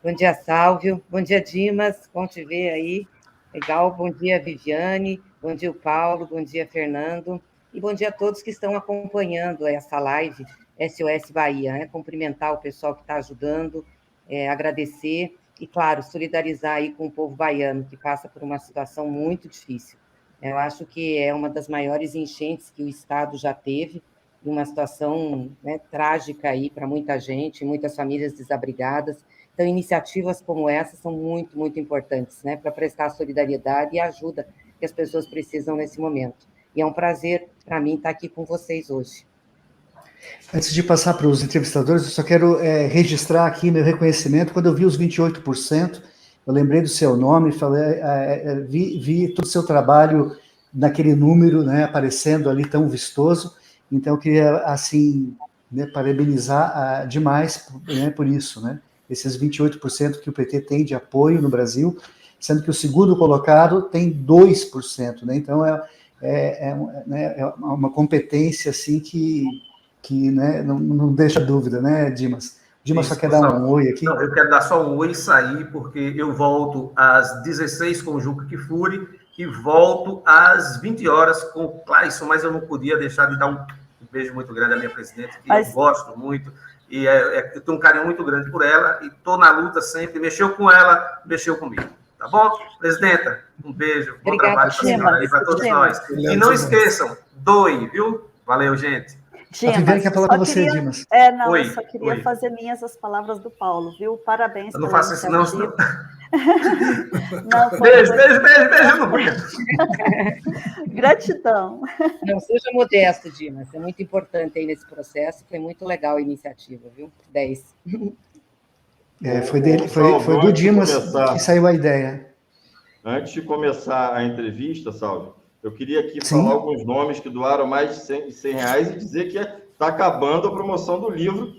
Bom dia, Sálvio. Bom dia, Dimas. Bom te ver aí. Legal. Bom dia, Viviane. Bom dia, Paulo. Bom dia, Fernando. E bom dia a todos que estão acompanhando essa live SOS Bahia, né? Cumprimentar o pessoal que está ajudando, agradecer e, claro, solidarizar aí com o povo baiano, que passa por uma situação muito difícil. Eu acho que é uma das maiores enchentes que o Estado já teve, e uma situação, né, trágica aí para muita gente, muitas famílias desabrigadas. Então, iniciativas como essa são muito, muito importantes, né, para prestar solidariedade e ajuda que as pessoas precisam nesse momento. E é um prazer para mim estar aqui com vocês hoje. Antes de passar para os entrevistadores, eu só quero registrar aqui meu reconhecimento. Quando eu vi os 28%, eu lembrei do seu nome, falei, vi todo o seu trabalho naquele número, né, aparecendo ali tão vistoso. Então, eu queria, assim, né, parabenizar demais, né, por isso, né? Esses 28% que o PT tem de apoio no Brasil, sendo que o segundo colocado tem 2%, né? Então, é uma competência, assim, que né, não deixa dúvida, né, Dimas? Dimas só quer dar um oi aqui. Não, eu quero dar só um oi e sair, porque eu volto às 16 com o Juca Kfouri e volto às 20 horas com o Clayson, mas eu não podia deixar de dar um beijo muito grande à minha presidente, que eu gosto muito, e eu tenho um carinho muito grande por ela, e estou na luta sempre, mexeu com ela, mexeu comigo. Tá bom? Presidenta, um beijo, bom trabalho para a senhora aí, para todos nós. E não esqueçam, doe, viu? Valeu, gente. Dimas, a Viviane quer falar com você, Dimas. Eu só queria fazer minhas as palavras do Paulo, viu? Parabéns pela iniciativa. Eu não faço isso, não. Beijo, Gratidão. Não seja modesto, Dimas. É muito importante aí nesse processo. Foi muito legal a iniciativa, viu? 10. Foi do Dimas que saiu a ideia. Antes de começar a entrevista, Salve, eu queria aqui falar alguns nomes que doaram mais de 100 reais e dizer que está acabando a promoção do livro,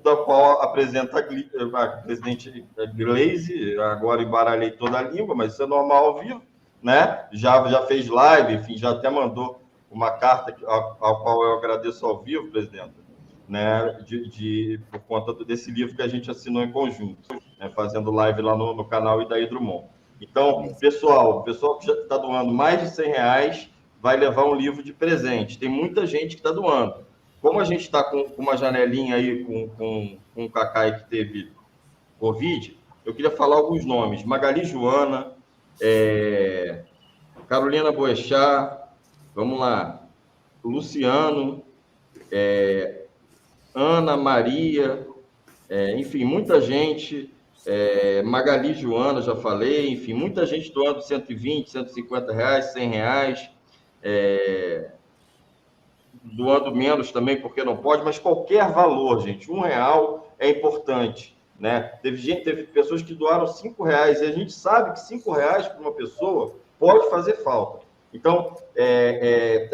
da qual apresenta a presidente Gleisi, agora embaralhei toda a língua, mas isso é normal ao vivo, né? Já fez live, enfim, já até mandou uma carta ao qual eu agradeço ao vivo, presidente, né? Por conta desse livro que a gente assinou em conjunto, né? Fazendo live lá no canal Idaí Drummond. Então, pessoal que já está doando mais de 100 reais vai levar um livro de presente. Tem muita gente que está doando. Como a gente está com uma janelinha aí com o Cacai que teve Covid, eu queria falar alguns nomes. Magali Joana, Carolina Boechat, vamos lá, Luciano, Ana Maria, enfim, muita gente... Magali Joana, já falei, enfim, muita gente doando 120, 150 reais, 100 reais, doando menos também, porque não pode, mas qualquer valor, gente, R$1 é importante, né? Teve pessoas que doaram R$5, e a gente sabe que R$5 para uma pessoa pode fazer falta. Então,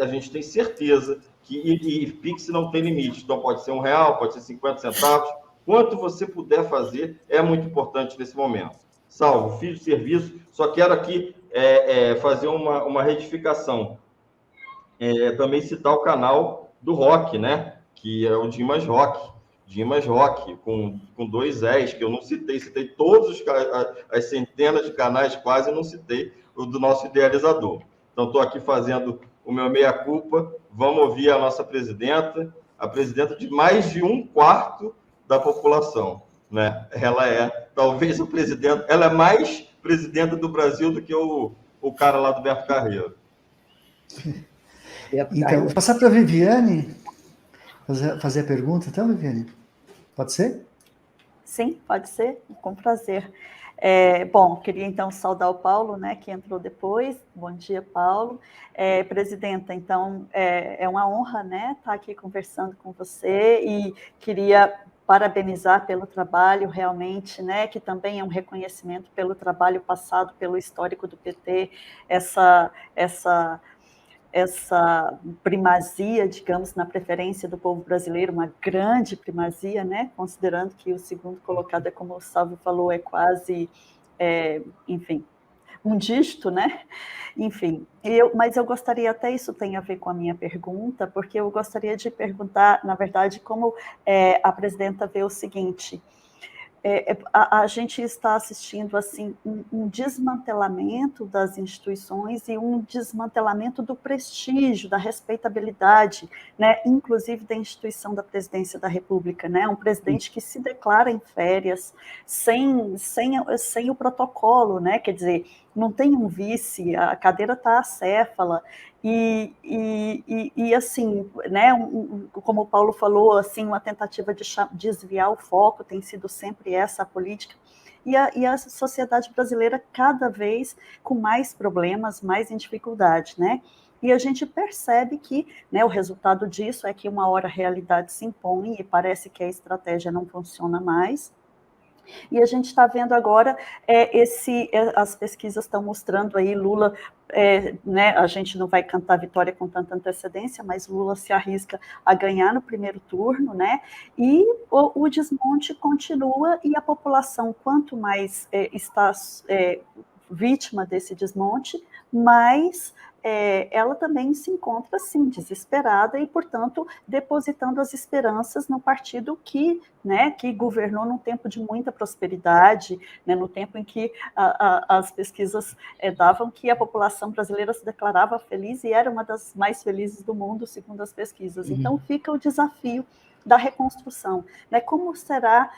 a gente tem certeza que Pix não tem limite, então pode ser R$1, pode ser 50 centavos, quanto você puder fazer é muito importante nesse momento. Salvo, fiz o serviço, só quero aqui fazer uma retificação. Também citar o canal do Rock, né? Que é o Dimas Rock. Dimas Rock, com 2 Es, que eu não citei. Citei todos as centenas de canais, quase não citei o do nosso idealizador. Então, estou aqui fazendo o meu meia-culpa. Vamos ouvir a nossa presidenta, a presidenta de mais de 1/4 da população, né? Ela talvez o presidente, ela é mais presidenta do Brasil do que o cara lá do Beto Carreiro. Então, vou passar para a Viviane fazer a pergunta, então, Viviane? Pode ser? Sim, pode ser, com prazer. Bom, queria então saudar o Paulo, né, que entrou depois. Bom dia, Paulo. Presidenta, então, é uma honra, né, estar aqui conversando com você e queria parabenizar pelo trabalho, realmente, né, que também é um reconhecimento pelo trabalho passado, pelo histórico do PT, essa primazia, digamos, na preferência do povo brasileiro, uma grande primazia, né, considerando que o segundo colocado, como o Salvio falou, é quase, enfim, um dígito, né? Enfim, mas eu gostaria, até isso tem a ver com a minha pergunta, porque eu gostaria de perguntar, na verdade, como a presidenta vê o seguinte: a gente está assistindo assim um desmantelamento das instituições e um desmantelamento do prestígio, da respeitabilidade, né, inclusive da instituição da presidência da República, né, um presidente que se declara em férias sem o protocolo, né, quer dizer, não tem um vice, a cadeira está acéfala, e assim, né, como o Paulo falou, assim, uma tentativa de desviar o foco tem sido sempre essa a política, e a sociedade brasileira cada vez com mais problemas, mais em dificuldade, né? E a gente percebe que, né, o resultado disso é que uma hora a realidade se impõe e parece que a estratégia não funciona mais. E a gente está vendo agora, as pesquisas estão mostrando aí, Lula, né, a gente não vai cantar vitória com tanta antecedência, mas Lula se arrisca a ganhar no primeiro turno, né, e o desmonte continua, e a população, quanto mais está vítima desse desmonte, mais ela também se encontra, assim, desesperada e, portanto, depositando as esperanças no partido que, né, que governou num tempo de muita prosperidade, né, no tempo em que as pesquisas davam que a população brasileira se declarava feliz e era uma das mais felizes do mundo, segundo as pesquisas. Então, fica o desafio da reconstrução, né? Como será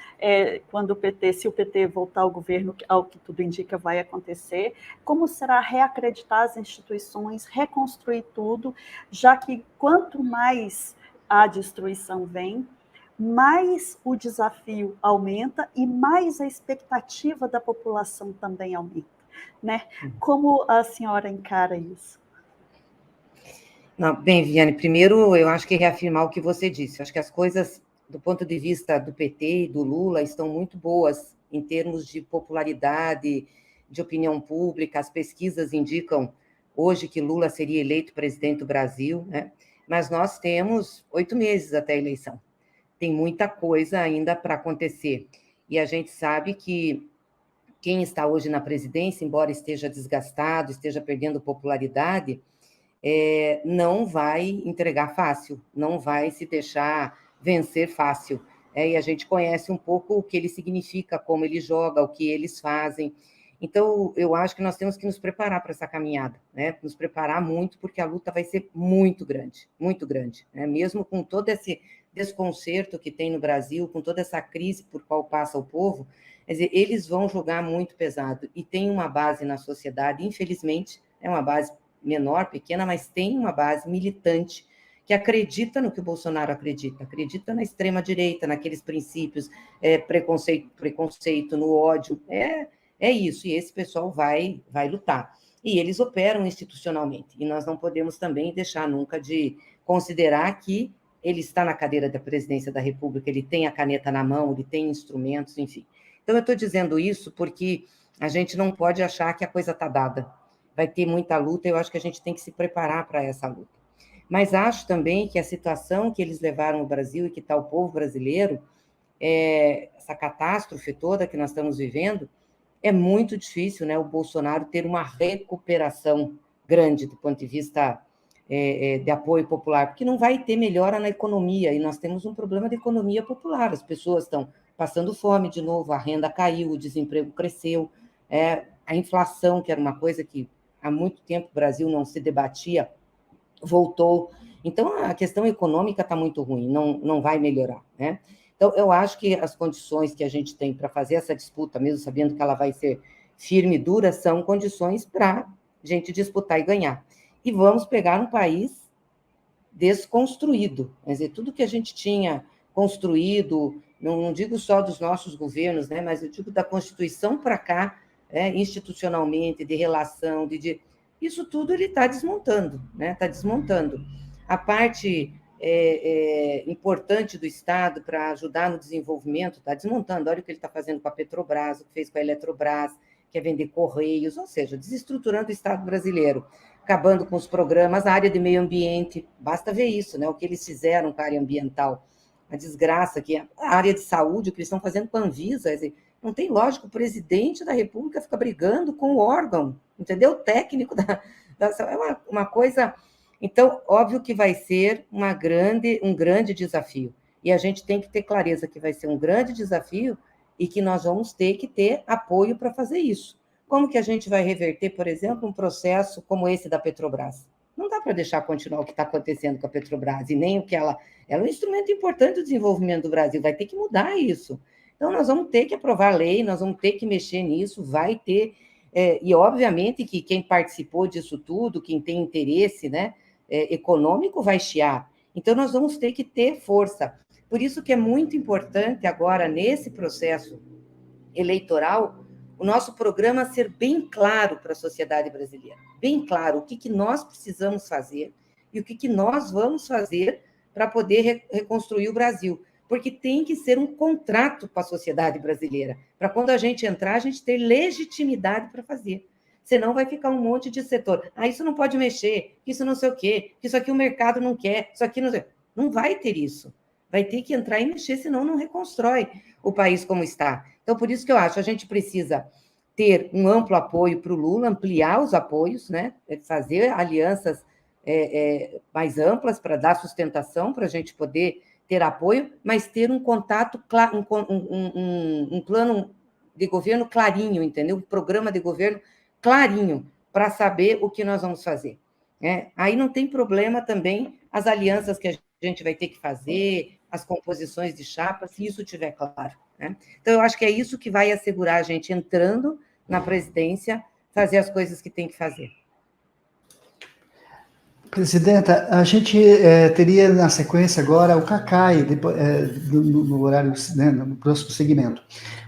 quando se o PT voltar ao governo, ao que tudo indica vai acontecer, como será reacreditar as instituições, reconstruir tudo, já que quanto mais a destruição vem, mais o desafio aumenta e mais a expectativa da população também aumenta, né? Como a senhora encara isso? Não, bem, Viviane, primeiro eu acho que reafirmar o que você disse. Eu acho que as coisas, do ponto de vista do PT e do Lula, estão muito boas em termos de popularidade, de opinião pública. As pesquisas indicam hoje que Lula seria eleito presidente do Brasil, né? Mas nós temos 8 meses até a eleição. Tem muita coisa ainda para acontecer. E a gente sabe que quem está hoje na presidência, embora esteja desgastado, esteja perdendo popularidade, não vai entregar fácil, não vai se deixar vencer fácil. E a gente conhece um pouco o que ele significa, como ele joga, o que eles fazem. Então, eu acho que nós temos que nos preparar para essa caminhada, né? Nos preparar muito, porque a luta vai ser muito grande, né? Mesmo com todo esse desconcerto que tem no Brasil, com toda essa crise por qual passa o povo, quer dizer, eles vão jogar muito pesado. E tem uma base na sociedade, infelizmente, é uma base menor, pequena, mas tem uma base militante que acredita no que o Bolsonaro acredita na extrema-direita, naqueles princípios, preconceito, no ódio, é isso, e esse pessoal vai lutar. E eles operam institucionalmente, e nós não podemos também deixar nunca de considerar que ele está na cadeira da presidência da República, ele tem a caneta na mão, ele tem instrumentos, enfim. Então, eu estou dizendo isso porque a gente não pode achar que a coisa está dada. Vai ter muita luta, eu acho que a gente tem que se preparar para essa luta. Mas acho também que a situação que eles levaram o Brasil e que está o povo brasileiro, essa catástrofe toda que nós estamos vivendo, é muito difícil, né, o Bolsonaro ter uma recuperação grande do ponto de vista de apoio popular, porque não vai ter melhora na economia, e nós temos um problema de economia popular, as pessoas estão passando fome de novo, a renda caiu, o desemprego cresceu, a inflação, que era uma coisa que há muito tempo o Brasil não se debatia, voltou. Então, a questão econômica está muito ruim, não vai melhorar, né? Então, eu acho que as condições que a gente tem para fazer essa disputa, mesmo sabendo que ela vai ser firme e dura, são condições para a gente disputar e ganhar. E vamos pegar um país desconstruído, quer dizer, tudo que a gente tinha construído, não digo só dos nossos governos, né, mas eu digo da Constituição para cá, institucionalmente, de relação, isso tudo ele está desmontando, né? Está desmontando. A parte importante do Estado para ajudar no desenvolvimento está desmontando. Olha o que ele está fazendo com a Petrobras, o que fez com a Eletrobras, quer vender Correios, ou seja, desestruturando o Estado brasileiro, acabando com os programas, a área de meio ambiente, basta ver isso, né? O que eles fizeram com a área ambiental, a desgraça que a área de saúde, o que eles estão fazendo com a Anvisa, quer dizer, não tem lógica, o presidente da República fica brigando com o órgão, entendeu? O técnico é uma coisa. Então, óbvio que vai ser um grande desafio. E a gente tem que ter clareza que vai ser um grande desafio e que nós vamos ter que ter apoio para fazer isso. Como que a gente vai reverter, por exemplo, um processo como esse da Petrobras? Não dá para deixar continuar o que está acontecendo com a Petrobras, e nem o que ela é um instrumento importante do desenvolvimento do Brasil, vai ter que mudar isso. Então, nós vamos ter que aprovar lei, nós vamos ter que mexer nisso, vai ter... e, obviamente, que quem participou disso tudo, quem tem interesse, né, econômico, vai chiar. Então, nós vamos ter que ter força. Por isso que é muito importante agora, nesse processo eleitoral, o nosso programa ser bem claro para a sociedade brasileira, bem claro o que nós precisamos fazer e o que nós vamos fazer para poder reconstruir o Brasil, porque tem que ser um contrato para a sociedade brasileira, para quando a gente entrar, a gente ter legitimidade para fazer. Senão vai ficar um monte de setor. Isso não pode mexer, isso não sei o quê, isso aqui o mercado não quer, isso aqui não sei. Não vai ter isso. Vai ter que entrar e mexer, senão não reconstrói o país como está. Então, por isso que eu acho, a gente precisa ter um amplo apoio para o Lula, ampliar os apoios, né? Fazer alianças mais amplas para dar sustentação, para a gente poder ter apoio, mas ter um contato, um plano de governo clarinho, entendeu? Um programa de governo clarinho, para saber o que nós vamos fazer. Aí não tem problema também as alianças que a gente vai ter que fazer, as composições de chapa, se isso estiver claro. Né? Então, eu acho que é isso que vai assegurar a gente, entrando na presidência, fazer as coisas que tem que fazer. Presidenta, a gente teria na sequência agora o Cacai, no horário, né, no próximo segmento.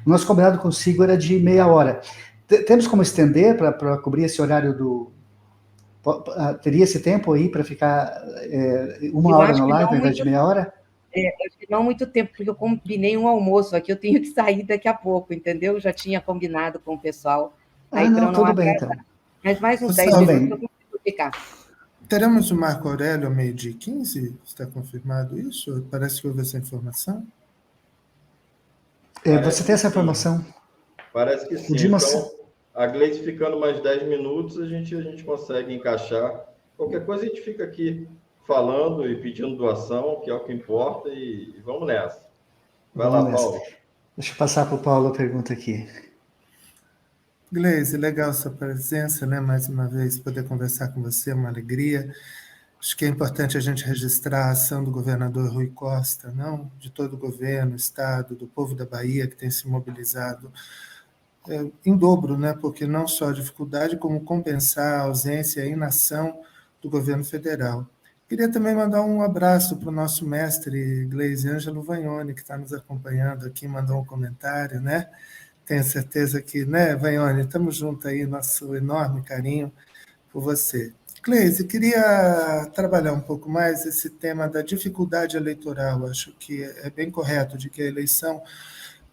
O nosso combinado consigo era de meia hora. Temos como estender para cobrir esse horário teria esse tempo aí para ficar uma hora na live, ao invés de meia hora? Acho que não muito tempo, porque eu combinei um almoço aqui, eu tenho que sair daqui a pouco, entendeu? Já tinha combinado com o pessoal. Aí, não, tudo bem, então. Mas mais uns 10 minutos eu consigo ficar. Teremos o Marco Aurélio ao 12h15? Está confirmado isso? Parece que houve essa informação. Você tem essa informação? Parece que sim. Então, a Gleice ficando mais 10 minutos, a gente consegue encaixar. Qualquer coisa a gente fica aqui falando e pedindo doação, que é o que importa, e vamos nessa. Vai lá, Paulo. Deixa eu passar para o Paulo a pergunta aqui. Gleice, legal sua presença, né? Mais uma vez, poder conversar com você, é uma alegria. Acho que é importante a gente registrar a ação do governador Rui Costa, não de todo o governo, Estado, do povo da Bahia, que tem se mobilizado em dobro, né? Porque não só a dificuldade, como compensar a ausência e a inação do governo federal. Queria também mandar um abraço para o nosso mestre, Gleisi Ângelo Vagnoni, que está nos acompanhando aqui, mandou um comentário, né? Tenho certeza que, né, Vagnoni, estamos juntos aí, nosso enorme carinho por você. Gleisi, queria trabalhar um pouco mais esse tema da dificuldade eleitoral. Acho que é bem correto de que a eleição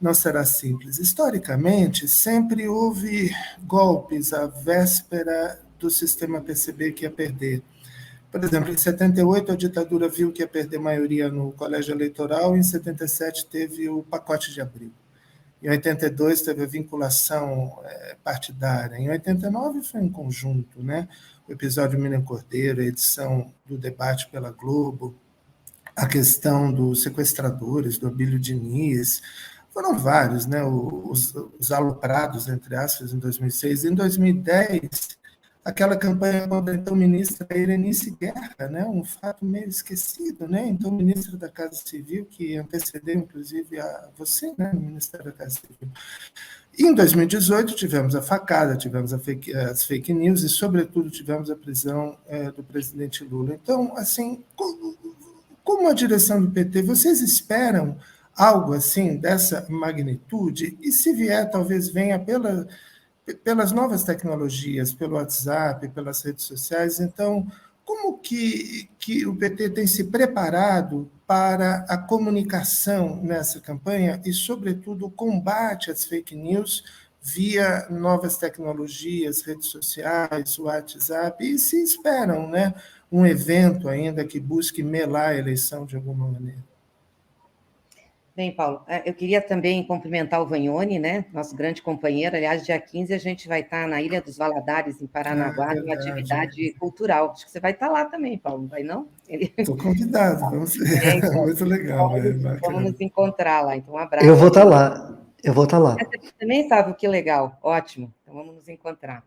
não será simples. Historicamente, sempre houve golpes à véspera do sistema PCB que ia perder. Por exemplo, em 78, a ditadura viu que ia perder maioria no colégio eleitoral, e em 77 teve o pacote de abril. Em 82 teve a vinculação partidária. Em 89 foi um conjunto, né? O episódio Miriam Cordeiro, a edição do debate pela Globo, a questão dos sequestradores, do Abílio Diniz, foram vários, né? Os aloprados, entre aspas, em 2006. Em 2010, aquela campanha contra a então ministra Irenice Guerra, né? Um fato meio esquecido, né? Então, ministra da Casa Civil, que antecedeu, inclusive, a você, né? Ministra da Casa Civil. E em 2018, tivemos a facada, tivemos as fake news e, sobretudo, tivemos a prisão do presidente Lula. Então, assim, como a direção do PT, vocês esperam algo assim, dessa magnitude? E se vier, talvez venha pelas novas tecnologias, pelo WhatsApp, pelas redes sociais. Então, como que o PT tem se preparado para a comunicação nessa campanha e, sobretudo, o combate às fake news via novas tecnologias, redes sociais, WhatsApp, e se esperam, né, um evento ainda que busque melar a eleição de alguma maneira? Bem, Paulo, eu queria também cumprimentar o Vagnoni, né, nosso grande companheiro. Aliás, dia 15 a gente vai estar na Ilha dos Valadares, em Paranaguá, numa atividade cultural. Acho que você vai estar lá também, Paulo, não vai não? Estou convidado, vamos ver. Então, muito legal. Vamos nos encontrar lá, então um abraço. Eu vou estar lá. Eu vou estar lá. Você também sabe, que legal, ótimo, então vamos nos encontrar.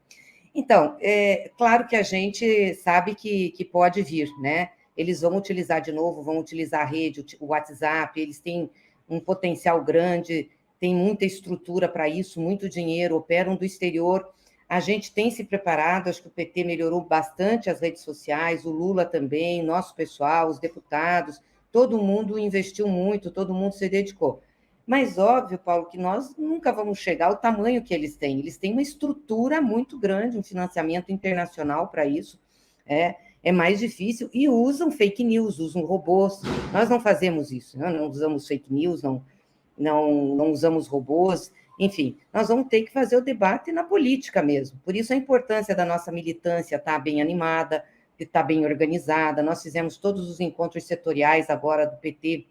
Então, é claro que a gente sabe que pode vir, né? Eles vão utilizar de novo, vão utilizar a rede, o WhatsApp, eles têm um potencial grande, tem muita estrutura para isso, muito dinheiro, operam do exterior. A gente tem se preparado, acho que o PT melhorou bastante as redes sociais, o Lula também, nosso pessoal, os deputados, todo mundo investiu muito, todo mundo se dedicou. Mas óbvio, Paulo, que nós nunca vamos chegar ao tamanho que eles têm. Eles têm uma estrutura muito grande, um financiamento internacional para isso. É mais difícil e usam fake news, usam robôs. Nós não fazemos isso, não usamos fake news, não usamos robôs. Enfim, nós vamos ter que fazer o debate na política mesmo. Por isso a importância da nossa militância estar bem animada, estar bem organizada. Nós fizemos todos os encontros setoriais agora do PT,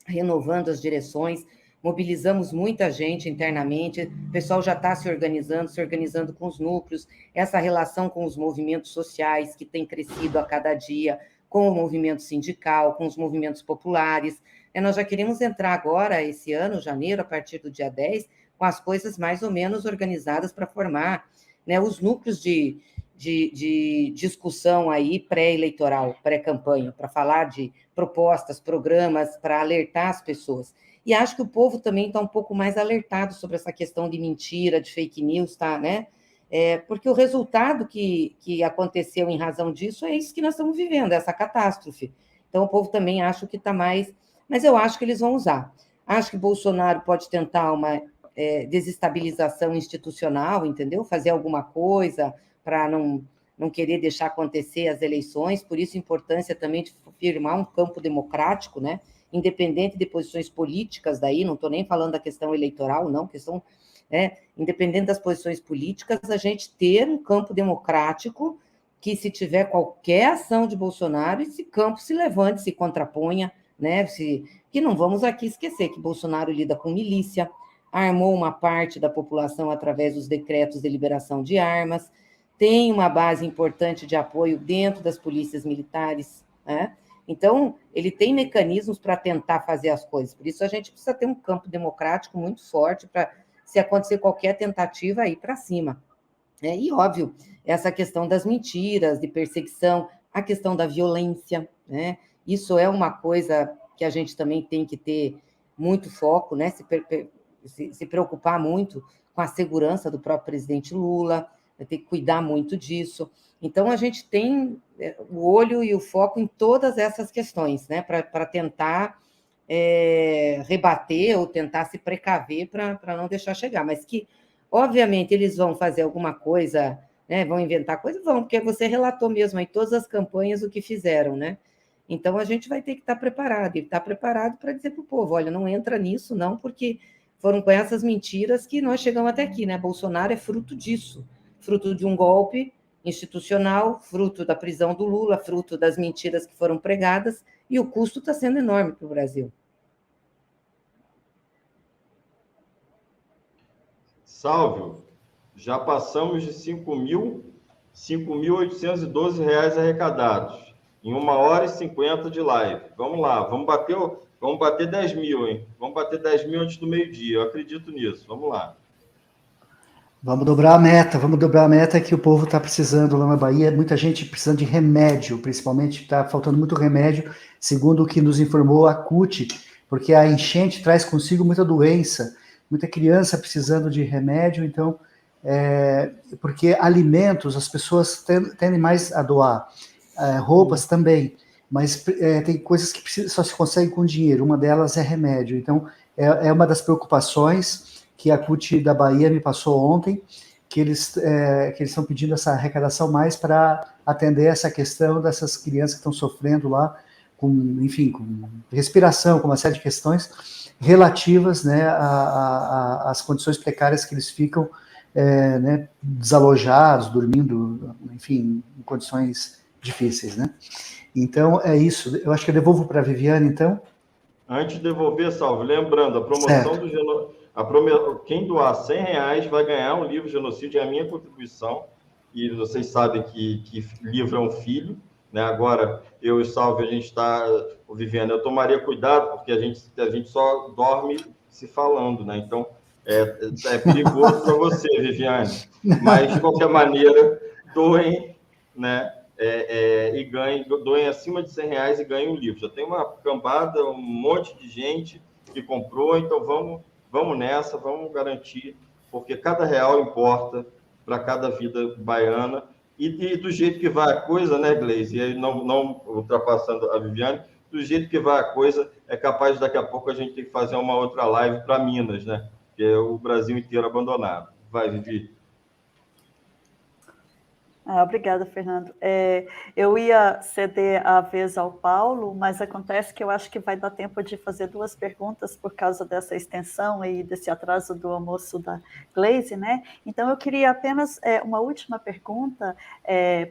renovando as direções, mobilizamos muita gente internamente, o pessoal já está se organizando com os núcleos, essa relação com os movimentos sociais que tem crescido a cada dia, com o movimento sindical, com os movimentos populares. Nós já queremos entrar agora, esse ano, janeiro, a partir do dia 10, com as coisas mais ou menos organizadas para formar, né, os núcleos de discussão aí pré-eleitoral, pré-campanha, para falar de propostas, programas, para alertar as pessoas. E acho que o povo também está um pouco mais alertado sobre essa questão de mentira, de fake news, tá, né? Porque o resultado que aconteceu em razão disso é isso que nós estamos vivendo, essa catástrofe. Então, o povo também acha que está mais... Mas eu acho que eles vão usar. Acho que Bolsonaro pode tentar uma desestabilização institucional, entendeu? Fazer alguma coisa para não querer deixar acontecer as eleições, por isso a importância também de firmar um campo democrático, né? Independente de posições políticas daí, não estou nem falando da questão eleitoral, não, questão, independente das posições políticas, a gente ter um campo democrático que, se tiver qualquer ação de Bolsonaro, esse campo se levante, se contraponha, né? Que não vamos aqui esquecer que Bolsonaro lida com milícia, armou uma parte da população através dos decretos de liberação de armas, tem uma base importante de apoio dentro das polícias militares, né? Então, ele tem mecanismos para tentar fazer as coisas. Por isso, a gente precisa ter um campo democrático muito forte para, se acontecer qualquer tentativa, ir para cima. E, óbvio, essa questão das mentiras, de perseguição, a questão da violência, né? Isso é uma coisa que a gente também tem que ter muito foco, né? Se preocupar muito com a segurança do próprio presidente Lula, tem que cuidar muito disso. Então, a gente tem o olho e o foco em todas essas questões, né, para tentar rebater ou tentar se precaver para não deixar chegar. Mas que, obviamente, eles vão fazer alguma coisa, né, vão inventar coisa, vão, porque você relatou mesmo aí todas as campanhas o que fizeram, né? Então, a gente vai ter que estar preparado, e estar preparado para dizer para o povo, olha, não entra nisso, não, porque foram com essas mentiras que nós chegamos até aqui, né? Bolsonaro é fruto disso, fruto de um golpe institucional, fruto da prisão do Lula, fruto das mentiras que foram pregadas, e o custo está sendo enorme para o Brasil. Salve, já passamos de 5.812 reais arrecadados, em 1h50 de live. Vamos lá, vamos bater 10 mil, hein? Vamos bater 10 mil antes do meio-dia, eu acredito nisso, vamos lá. Vamos dobrar a meta que o povo está precisando lá na Bahia, muita gente precisando de remédio, principalmente está faltando muito remédio, segundo o que nos informou a CUT, porque a enchente traz consigo muita doença, muita criança precisando de remédio, então, porque alimentos as pessoas tendem mais a doar, roupas também, mas tem coisas que só se conseguem com dinheiro, uma delas é remédio, então é uma das preocupações que a CUT da Bahia me passou ontem, que eles estão pedindo essa arrecadação mais para atender essa questão dessas crianças que estão sofrendo lá, com respiração, com uma série de questões relativas, né, às condições precárias que eles ficam, né, desalojados, dormindo, enfim, em condições difíceis, né? Então, é isso. Eu acho que eu devolvo para a Viviane, então. Antes de devolver, Salve, lembrando, a promoção certo. Do genocídio... Quem doar R$100 vai ganhar um livro Genocídio, é a minha contribuição, e vocês sabem que livro é um filho, né? Agora, eu e o Salve, a gente está vivendo, eu tomaria cuidado, porque a gente só dorme se falando, né? Então, É perigoso para você, Viviane. Mas, de qualquer maneira, doem, né? E doem acima de R$100 e ganhem um livro. Já tem uma cambada, um monte de gente que comprou, então vamos nessa, vamos garantir, porque cada real importa para cada vida baiana. E do jeito que vai a coisa, né, Gleice? E aí, não ultrapassando a Viviane, do jeito que vai a coisa, é capaz daqui a pouco a gente ter que fazer uma outra live para Minas, né? Que é o Brasil inteiro abandonado. Vai, Vivi. Obrigada, Fernando. Eu ia ceder a vez ao Paulo, mas acontece que eu acho que vai dar tempo de fazer 2 perguntas por causa dessa extensão e desse atraso do almoço da Gleice, né? Então, eu queria apenas uma última pergunta,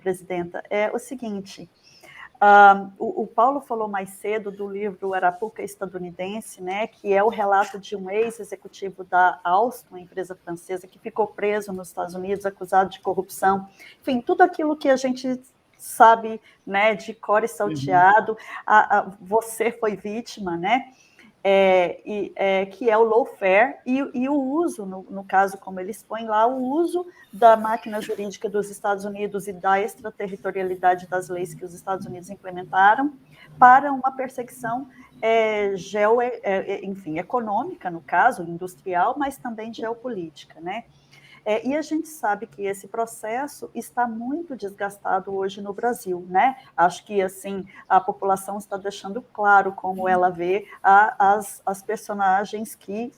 presidenta. É o seguinte... o Paulo falou mais cedo do livro Arapuca Estadunidense, né, que é o relato de um ex-executivo da Alstom, uma empresa francesa, que ficou preso nos Estados Unidos, acusado de corrupção. Enfim, tudo aquilo que a gente sabe, né, de cor e salteado. Você foi vítima, né? Que é o lawfare, e o uso, no caso, como eles põem lá, o uso da máquina jurídica dos Estados Unidos e da extraterritorialidade das leis que os Estados Unidos implementaram para uma perseguição econômica, no caso, industrial, mas também geopolítica, né? E a gente sabe que esse processo está muito desgastado hoje no Brasil, né? Acho que, assim, a população está deixando claro como ela vê as personagens que,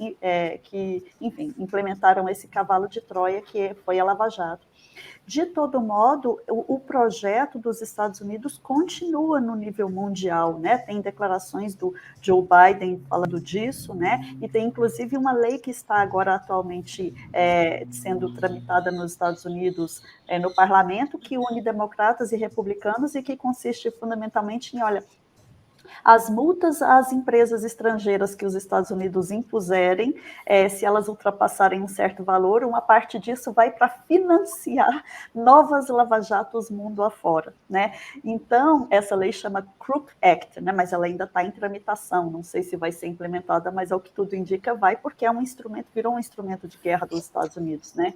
enfim, implementaram esse cavalo de Troia, que foi a Lava Jato. De todo modo, o projeto dos Estados Unidos continua no nível mundial, né? Tem declarações do Joe Biden falando disso, né? E tem, inclusive, uma lei que está agora atualmente sendo tramitada nos Estados Unidos, no parlamento, que une democratas e republicanos e que consiste fundamentalmente em, olha, as multas às empresas estrangeiras que os Estados Unidos impuserem, se elas ultrapassarem um certo valor, uma parte disso vai para financiar novas lava-jatos mundo afora, né? Então, essa lei chama Crook Act, né? Mas ela ainda está em tramitação, não sei se vai ser implementada, mas ao que tudo indica vai, porque virou um instrumento de guerra dos Estados Unidos, né?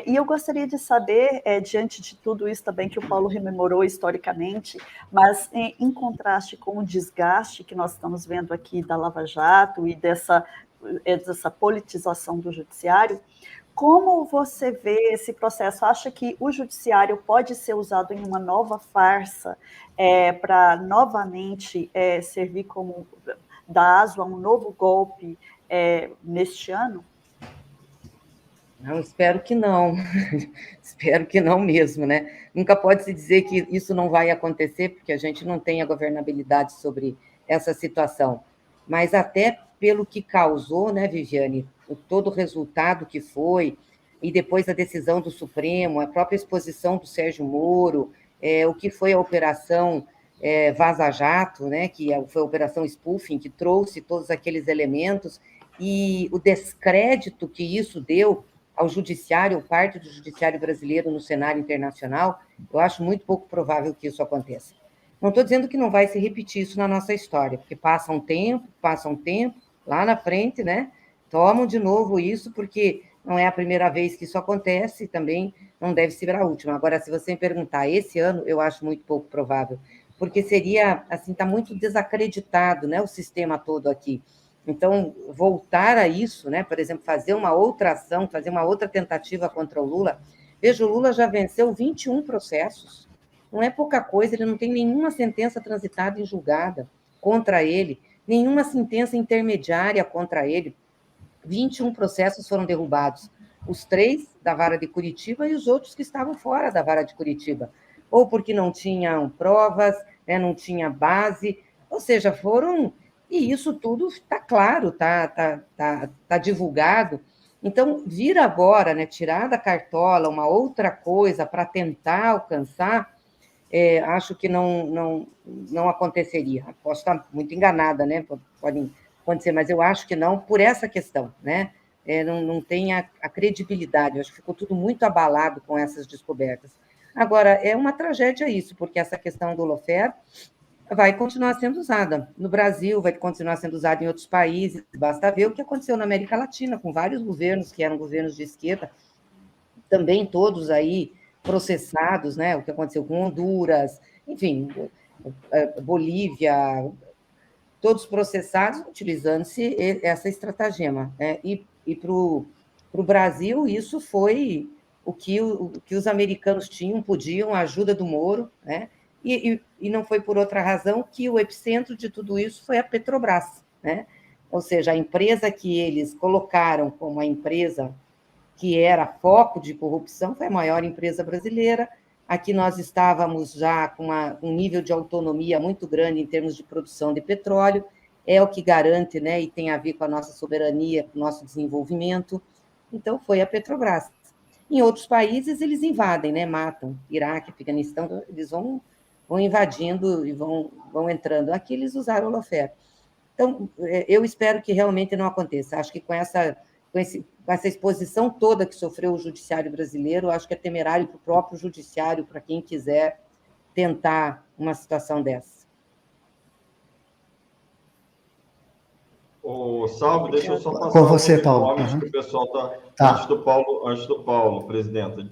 E eu gostaria de saber, diante de tudo isso também que o Paulo rememorou historicamente, mas em contraste com o desgaste que nós estamos vendo aqui da Lava Jato e dessa politização do judiciário, como você vê esse processo? Acha que o judiciário pode ser usado em uma nova farsa para novamente servir como dar aso a um novo golpe neste ano? Não, espero que não. Espero que não mesmo, né? Nunca pode se dizer que isso não vai acontecer, porque a gente não tem a governabilidade sobre essa situação. Mas até pelo que causou, né, Viviane, todo o resultado que foi, e depois a decisão do Supremo, a própria exposição do Sérgio Moro, o que foi a operação Vaza Jato, né, que foi a operação spoofing, que trouxe todos aqueles elementos, e o descrédito que isso deu ao judiciário, parte do judiciário brasileiro no cenário internacional, eu acho muito pouco provável que isso aconteça. Não estou dizendo que não vai se repetir isso na nossa história, porque passa um tempo, lá na frente, né, tomam de novo isso, porque não é a primeira vez que isso acontece, e também não deve ser a última. Agora, se você me perguntar, esse ano, eu acho muito pouco provável, porque seria, assim, está muito desacreditado, né, o sistema todo aqui. Então, voltar a isso, né? Por exemplo, fazer uma outra ação, fazer uma outra tentativa contra o Lula. Veja, o Lula já venceu 21 processos. Não é pouca coisa, ele não tem nenhuma sentença transitada em julgada contra ele, nenhuma sentença intermediária contra ele. 21 processos foram derrubados. Os 3 da vara de Curitiba e os outros que estavam fora da vara de Curitiba. Ou porque não tinham provas, né, não tinha base, ou seja, foram... E isso tudo está claro, está divulgado. Então, vir agora, né, tirar da cartola uma outra coisa para tentar alcançar, acho que não aconteceria. Posso estar muito enganada, né? Pode acontecer, mas eu acho que não por essa questão, né? Não tem a credibilidade. Eu acho que ficou tudo muito abalado com essas descobertas. Agora, é uma tragédia isso, porque essa questão do lawfare vai continuar sendo usada. No Brasil, vai continuar sendo usada em outros países. Basta ver o que aconteceu na América Latina, com vários governos que eram governos de esquerda, também todos aí processados, né? O que aconteceu com Honduras, enfim, Bolívia, todos processados utilizando-se essa estratagema, né? E para o Brasil, isso foi o que os americanos podiam, a ajuda do Moro, né? E não foi por outra razão que o epicentro de tudo isso foi a Petrobras, né? Ou seja, a empresa que eles colocaram como a empresa que era foco de corrupção foi a maior empresa brasileira. Aqui nós estávamos já com um nível de autonomia muito grande em termos de produção de petróleo, é o que garante, né, e tem a ver com a nossa soberania, com o nosso desenvolvimento. Então, foi a Petrobras. Em outros países, eles invadem, né, matam. Iraque, Afeganistão, eles vão invadindo e vão entrando. Aqui eles usaram o holofote. Então, eu espero que realmente não aconteça. Acho que com essa exposição toda que sofreu o judiciário brasileiro, acho que é temerário para o próprio judiciário, para quem quiser tentar uma situação dessa. Salve, deixa eu só passar com você, Paulo. Nomes que o pessoal tá. Antes do Paulo, presidenta.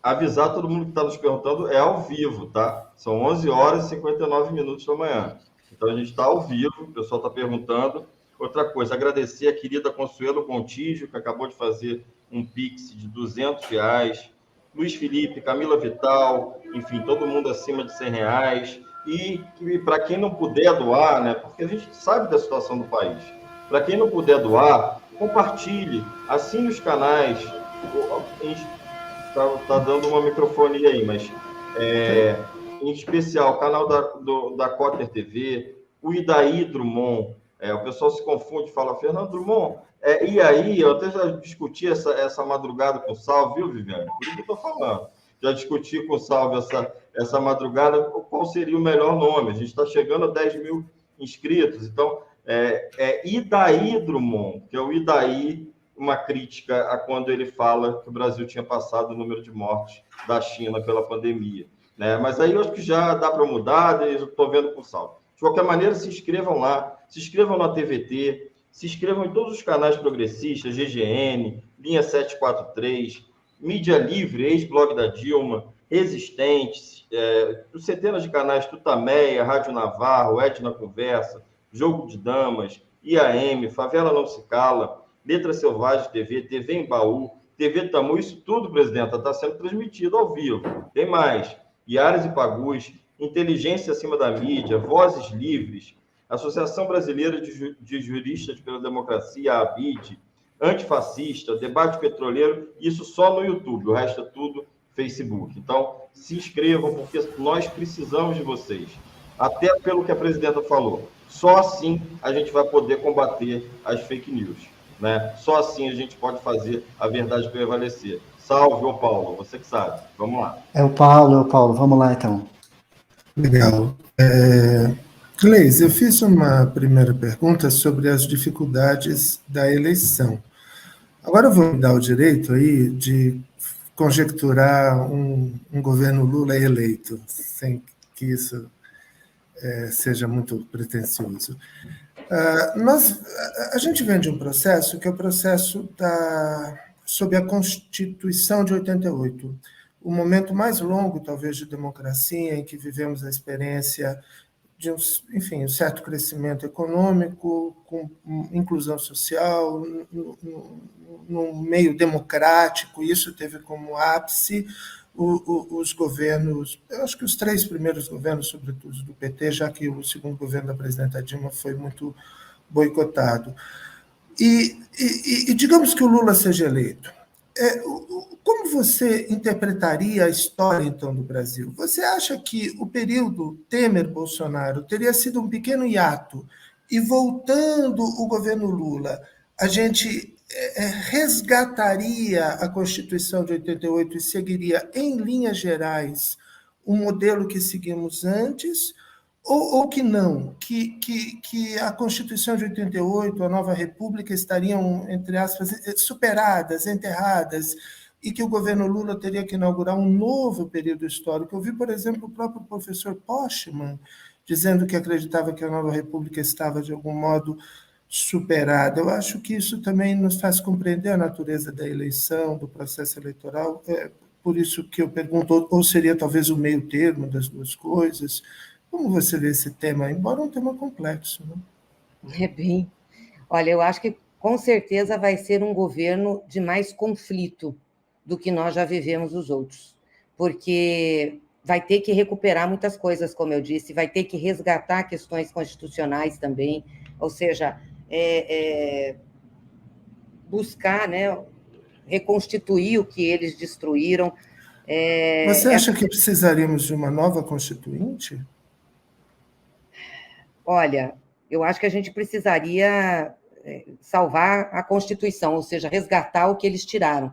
Avisar todo mundo que está nos perguntando, é ao vivo, tá? São 11 horas e 59 minutos da manhã. Então, a gente está ao vivo, o pessoal está perguntando. Outra coisa, agradecer a querida Consuelo Contígio, que acabou de fazer um Pix de R$200, Luiz Felipe, Camila Vital, enfim, todo mundo acima de R$100. E para quem não puder doar, né, porque a gente sabe da situação do país, para quem não puder doar, compartilhe, assine os canais. A gente está dando uma microfonia aí, mas em especial o canal da Cotter TV, o Idaí Drummond. O pessoal se confunde, fala, Fernando Drummond, e aí, eu até já discuti essa madrugada com o Salve, viu, Viviane? Por isso que eu estou falando. Já discuti com o Salve essa madrugada qual seria o melhor nome. A gente está chegando a 10 mil inscritos. Então, Idaí Drummond, que é o Idaí, uma crítica a quando ele fala que o Brasil tinha passado o número de mortes da China pela pandemia. Né? Mas aí eu acho que já dá para mudar, eu estou vendo com o Salve. De qualquer maneira, se inscrevam lá, se inscrevam na TVT, se inscrevam em todos os canais progressistas, GGN, Linha 743, Mídia Livre, ex-blog da Dilma, Resistentes, centenas de canais, Tutameia, Rádio Navarro, Edna Conversa, Jogo de Damas, IAM, Favela Não Se Cala, Letra Selvagem TV, TV em Baú, TV Tamu, isso tudo, presidenta, está sendo transmitido ao vivo. Tem mais, Iares e Pagus, Inteligência Acima da Mídia, Vozes Livres, Associação Brasileira de Juristas pela Democracia, a ABID, Antifascista, Debate Petroleiro, isso só no YouTube, o resto é tudo Facebook. Então, se inscrevam, porque nós precisamos de vocês. Até pelo que a presidenta falou. Só assim a gente vai poder combater as fake news. Né? Só assim a gente pode fazer a verdade prevalecer. Salve, ô Paulo, você que sabe. Vamos lá. É o Paulo. Vamos lá, então. Legal. Gleise, eu fiz uma primeira pergunta sobre as dificuldades da eleição. Agora eu vou me dar o direito aí de conjecturar um governo Lula eleito, sem que isso seja muito pretensioso. A gente vem de um processo que é o processo sob a Constituição de 88, o momento mais longo, talvez, de democracia, em que vivemos a experiência de um certo crescimento econômico, com inclusão social, num meio democrático. Isso teve como ápice os governos, eu acho que os 3 primeiros governos, sobretudo do PT, já que o segundo governo da presidenta Dilma foi muito boicotado. E digamos que o Lula seja eleito. Como você interpretaria a história, então, do Brasil? Você acha que o período Temer-Bolsonaro teria sido um pequeno hiato e, voltando o governo Lula, a gente resgataria a Constituição de 88 e seguiria, em linhas gerais, o modelo que seguimos antes, ou que não? Que a Constituição de 88, a nova República, estariam, entre aspas, superadas, enterradas, e que o governo Lula teria que inaugurar um novo período histórico. Eu vi, por exemplo, o próprio professor Postman dizendo que acreditava que a nova república estava, de algum modo, superada. Eu acho que isso também nos faz compreender a natureza da eleição, do processo eleitoral. É por isso que eu pergunto, ou seria talvez o meio termo das duas coisas? Como você vê esse tema, embora um tema complexo, né? É bem. Olha, eu acho que com certeza vai ser um governo de mais conflito do que nós já vivemos os outros, porque vai ter que recuperar muitas coisas, como eu disse, vai ter que resgatar questões constitucionais também, ou seja, buscar, né, reconstituir o que eles destruíram. Você acha que precisaríamos de uma nova Constituinte? Olha, eu acho que a gente precisaria salvar a Constituição, ou seja, resgatar o que eles tiraram.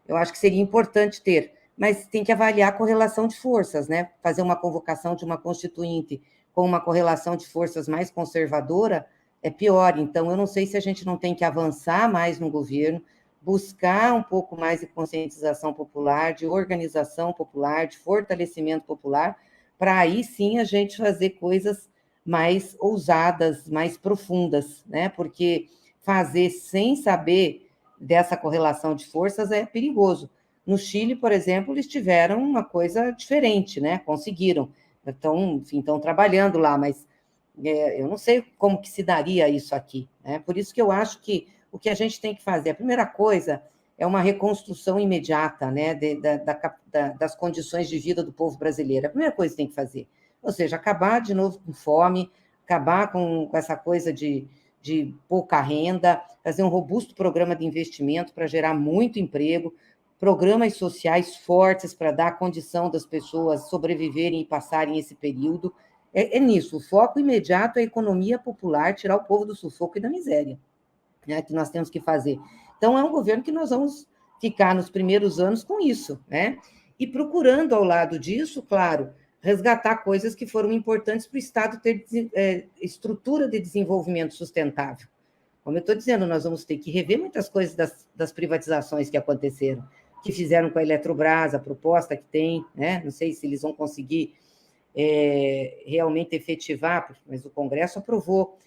Eu acho que seria importante ter, mas tem que avaliar a correlação de forças, né? Fazer uma convocação de uma constituinte com uma correlação de forças mais conservadora é pior. Então, eu não sei se a gente não tem que avançar mais no governo, buscar um pouco mais de conscientização popular, de organização popular, de fortalecimento popular, para aí sim a gente fazer coisas mais ousadas, mais profundas, né? Porque fazer sem saber dessa correlação de forças é perigoso. No Chile, por exemplo, eles tiveram uma coisa diferente, né? Conseguiram. Estão trabalhando lá, mas eu não sei como que se daria isso aqui, né? Por isso que eu acho que o que a gente tem que fazer, a primeira coisa é uma reconstrução imediata, né, das condições de vida do povo brasileiro. A primeira coisa que tem que fazer, ou seja, acabar de novo com fome, acabar com essa coisa de pouca renda, fazer um robusto programa de investimento para gerar muito emprego, programas sociais fortes para dar a condição das pessoas sobreviverem e passarem esse período. É nisso, o foco imediato é a economia popular, tirar o povo do sufoco e da miséria, né, que nós temos que fazer. Então, é um governo que nós vamos ficar nos primeiros anos com isso, né? E procurando, ao lado disso, claro, resgatar coisas que foram importantes para o Estado ter estrutura de desenvolvimento sustentável. Como eu estou dizendo, nós vamos ter que rever muitas coisas das privatizações que aconteceram, que fizeram com a Eletrobras, a proposta que tem, né? Não sei se eles vão conseguir realmente efetivar, mas o Congresso aprovou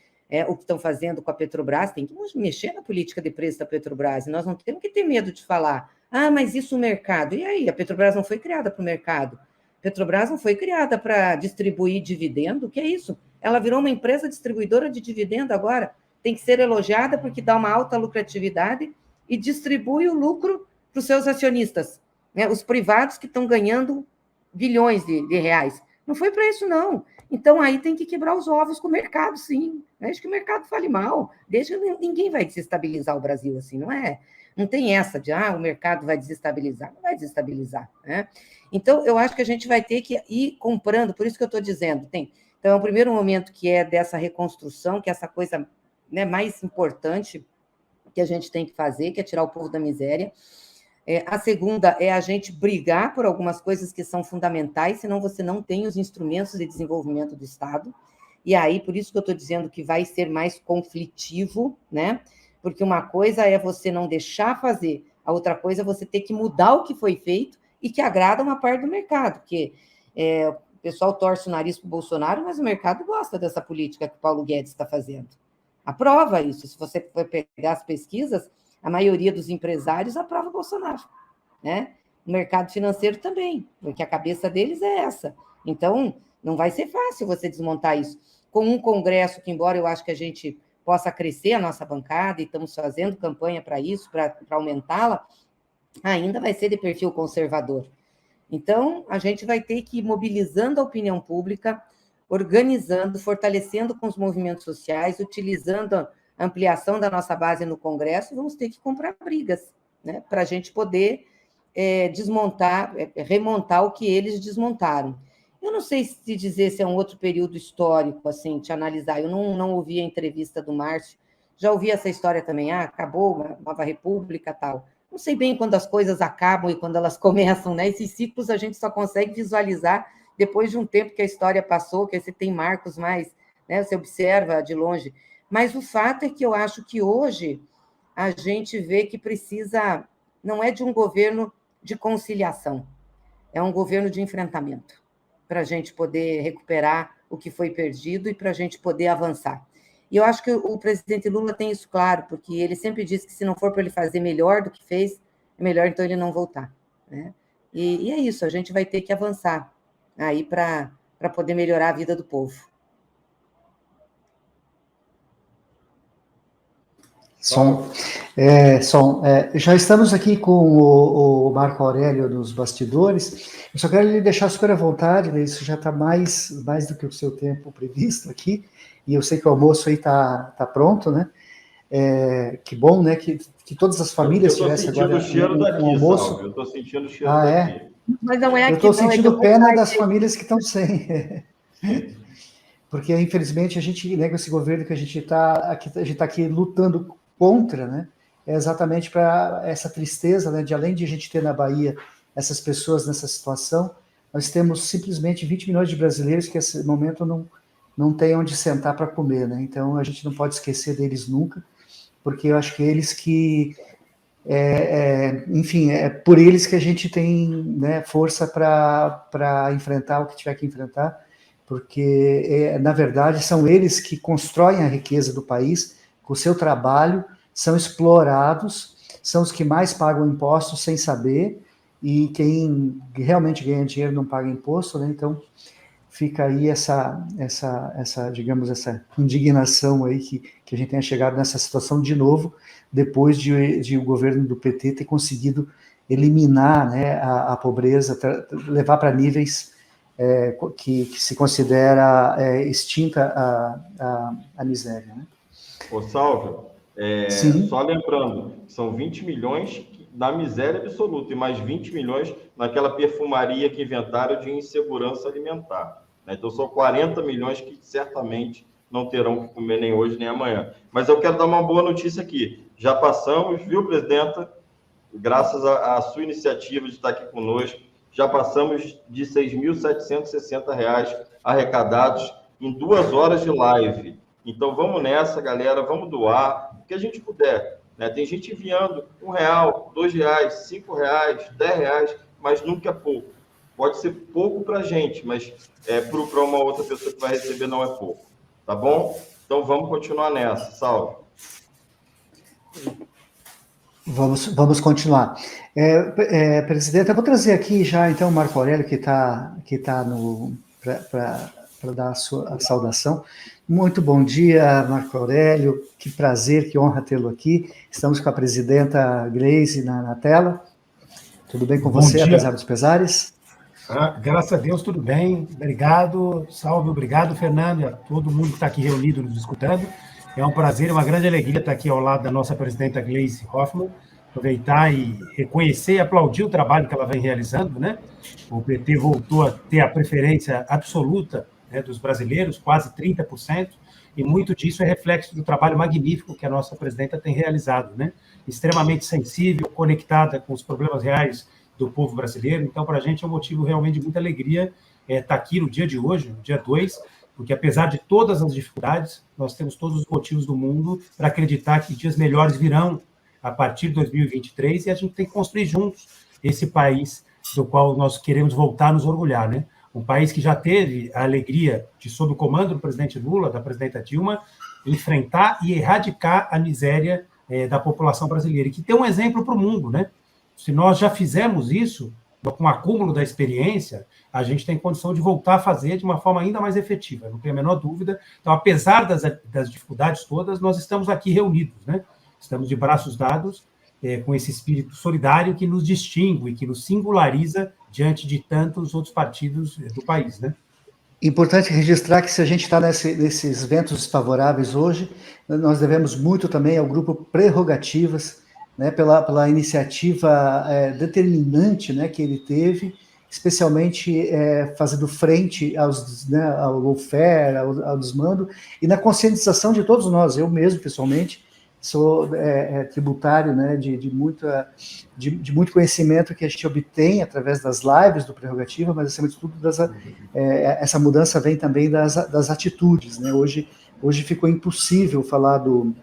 o que estão fazendo com a Petrobras, tem que mexer na política de preço da Petrobras, e nós não temos que ter medo de falar, mas isso o mercado, e aí? A Petrobras não foi criada para o mercado, a Petrobras não foi criada para distribuir dividendo, o que é isso? Ela virou uma empresa distribuidora de dividendo agora, tem que ser elogiada porque dá uma alta lucratividade e distribui o lucro para os seus acionistas, né? Os privados que estão ganhando bilhões de reais. Não foi para isso, não. Então, aí tem que quebrar os ovos com o mercado, sim. Desde que o mercado fale mal, desde que ninguém vai desestabilizar o Brasil, assim, não é? Não tem essa de, o mercado vai desestabilizar. Não vai desestabilizar, né? Então, eu acho que a gente vai ter que ir comprando, por isso que eu estou dizendo, então, é o primeiro momento que é dessa reconstrução, que é essa coisa, né, mais importante que a gente tem que fazer, que é tirar o povo da miséria. A segunda é a gente brigar por algumas coisas que são fundamentais, senão você não tem os instrumentos de desenvolvimento do Estado. E aí, por isso que eu estou dizendo que vai ser mais conflitivo, né? Porque uma coisa é você não deixar fazer, a outra coisa é você ter que mudar o que foi feito e que agrada uma parte do mercado, porque o pessoal torce o nariz para o Bolsonaro, mas o mercado gosta dessa política que o Paulo Guedes está fazendo. Aprova isso. Se você for pegar as pesquisas, a maioria dos empresários aprova o Bolsonaro, né? O mercado financeiro também, porque a cabeça deles é essa. Então, não vai ser fácil você desmontar isso. Com um Congresso que, embora eu acho que a gente possa crescer a nossa bancada, e estamos fazendo campanha para isso, para aumentá-la, ainda vai ser de perfil conservador. Então, a gente vai ter que ir mobilizando a opinião pública, organizando, fortalecendo com os movimentos sociais, utilizando a ampliação da nossa base no Congresso, vamos ter que comprar brigas, né, para a gente poder desmontar, remontar o que eles desmontaram. Eu não sei se dizer se é um outro período histórico, assim, te analisar. Eu não ouvi a entrevista do Márcio, já ouvi essa história também, acabou a Nova República, tal. Não sei bem quando as coisas acabam e quando elas começam, né? Esses ciclos a gente só consegue visualizar depois de um tempo que a história passou, que você tem marcos mais, né? Você observa de longe. Mas o fato é que eu acho que hoje a gente vê que precisa, não é de um governo de conciliação, é um governo de enfrentamento, para a gente poder recuperar o que foi perdido e para a gente poder avançar. E eu acho que o presidente Lula tem isso claro, porque ele sempre disse que se não for para ele fazer melhor do que fez, é melhor então ele não voltar, né? E é isso, a gente vai ter que avançar aí para poder melhorar a vida do povo. Já estamos aqui com o Marco Aurélio nos bastidores. Eu só quero lhe deixar super à vontade, né? Isso já está mais do que o seu tempo previsto aqui, e eu sei que o almoço aí está pronto, né? Que bom, né? Que todas as famílias tivessem agora um almoço. Salve. Eu estou sentindo o cheiro daqui. Mas não é aqui, eu estou sentindo pena das famílias que estão sem. Porque, infelizmente, a gente, né, com esse governo que a gente está aqui lutando contra, né, é exatamente para essa tristeza, né, de além de a gente ter na Bahia essas pessoas nessa situação, nós temos simplesmente 20 milhões de brasileiros que, nesse momento, não têm onde sentar para comer, né, então a gente não pode esquecer deles nunca, porque eu acho que eles que, enfim, é por eles que a gente tem, né, força para enfrentar o que tiver que enfrentar, porque, na verdade, são eles que constroem a riqueza do país, com o seu trabalho, são explorados, são os que mais pagam impostos sem saber, e quem realmente ganha dinheiro não paga imposto, né? Então fica aí essa digamos, essa indignação aí que a gente tenha chegado nessa situação de novo, depois de o governo do PT ter conseguido eliminar, né, a pobreza, levar para níveis que se considera extinta a miséria, né? Ô, Salvio, só lembrando, são 20 milhões na miséria absoluta e mais 20 milhões naquela perfumaria que inventaram de insegurança alimentar, né? Então, são 40 milhões que certamente não terão que comer nem hoje nem amanhã. Mas eu quero dar uma boa notícia aqui. Já passamos, viu, presidenta? Graças à sua iniciativa de estar aqui conosco, já passamos de R$ 6.760 arrecadados em 2 horas de live. Então, vamos nessa, galera, vamos doar o que a gente puder, né? Tem gente enviando R$1, R$2, R$5, R$10, mas nunca é pouco. Pode ser pouco para a gente, mas para uma outra pessoa que vai receber não é pouco, tá bom? Então, vamos continuar nessa. Salve. Vamos continuar. Presidente, eu vou trazer aqui já, então, o Marco Aurélio, que tá para dar a saudação. Muito bom dia, Marco Aurélio, que prazer, que honra tê-lo aqui. Estamos com a presidenta Gleisi na tela. Tudo bem com você, apesar dos pesares? Graças a Deus, tudo bem. Obrigado, Salve, obrigado, Fernando, e a todo mundo que está aqui reunido nos escutando. É um prazer e uma grande alegria estar aqui ao lado da nossa presidenta Gleisi Hoffmann, aproveitar e reconhecer e aplaudir o trabalho que ela vem realizando, né? O PT voltou a ter a preferência absoluta, né, dos brasileiros, quase 30%, e muito disso é reflexo do trabalho magnífico que a nossa presidenta tem realizado, né? Extremamente sensível, conectada com os problemas reais do povo brasileiro. Então, para a gente é um motivo realmente de muita alegria estar aqui no dia de hoje, no dia 2, porque apesar de todas as dificuldades, nós temos todos os motivos do mundo para acreditar que dias melhores virão a partir de 2023, e a gente tem que construir juntos esse país do qual nós queremos voltar a nos orgulhar, né? Um país que já teve a alegria de, sob o comando do presidente Lula, da presidenta Dilma, enfrentar e erradicar a miséria da população brasileira, e que tem um exemplo para o mundo, né? Se nós já fizemos isso, com o acúmulo da experiência, a gente tem condição de voltar a fazer de uma forma ainda mais efetiva, não tenho a menor dúvida. Então, apesar das dificuldades todas, nós estamos aqui reunidos, né? Estamos de braços dados, com esse espírito solidário que nos distingue, que nos singulariza diante de tantos outros partidos do país, né? Importante registrar que se a gente está nesses ventos desfavoráveis hoje, nós devemos muito também ao grupo Prerrogativas, né, pela iniciativa determinante, né, que ele teve, especialmente fazendo frente ao lawfare, ao desmando, e na conscientização de todos nós. Eu mesmo, pessoalmente, sou tributário, né, de muito conhecimento que a gente obtém através das lives do Prerrogativa, mas, acima de tudo, essa mudança vem também das atitudes, né? Hoje ficou impossível falar do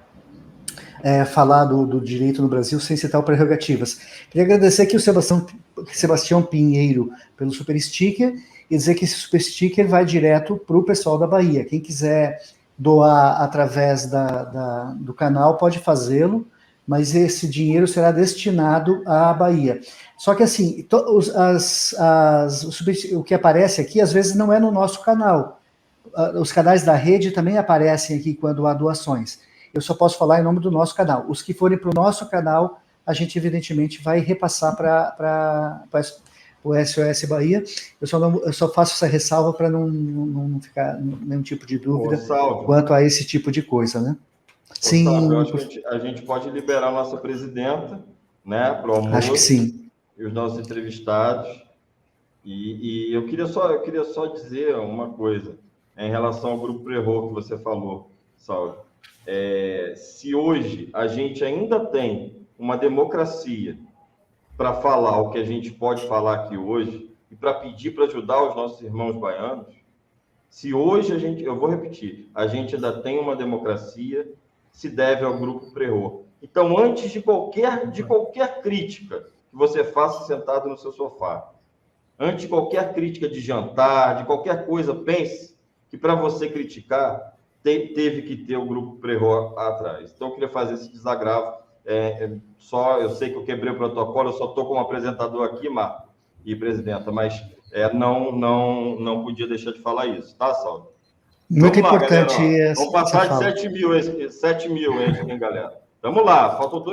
direito no Brasil sem citar o Prerrogativas. Queria agradecer aqui o Sebastião Sebastião Pinheiro pelo Super Sticker e dizer que esse Super Sticker vai direto para o pessoal da Bahia. Quem quiser doar através do canal pode fazê-lo, mas esse dinheiro será destinado à Bahia. Só que assim, o que aparece aqui às vezes não é no nosso canal. Os canais da rede também aparecem aqui quando há doações. Eu só posso falar em nome do nosso canal. Os que forem para o nosso canal, a gente evidentemente vai repassar para o SOS Bahia. Eu só faço essa ressalva para não ficar nenhum tipo de dúvida quanto a esse tipo de coisa, né? Sim, eu acho que a gente pode liberar a nossa presidenta, né, para o almoço. Acho que sim. E os nossos entrevistados. E eu queria só dizer uma coisa em relação ao Grupo Prerro que você falou, Salve. Se hoje a gente ainda tem uma democracia para falar o que a gente pode falar aqui hoje e para pedir para ajudar os nossos irmãos baianos, se hoje eu vou repetir, a gente ainda tem uma democracia, se deve ao Grupo Prerro. Então, antes de qualquer crítica que você faça sentado no seu sofá, antes de qualquer crítica de jantar, de qualquer coisa, pense que para você criticar, teve que ter o Grupo Prerro atrás. Então, eu queria fazer esse desagravo. Eu sei que eu quebrei o protocolo, eu só estou como apresentador aqui, Marco e presidenta, mas não podia deixar de falar isso, tá, Saulo? Muito importante. Vamos passar de 7 mil, hein, galera? Vamos lá, faltam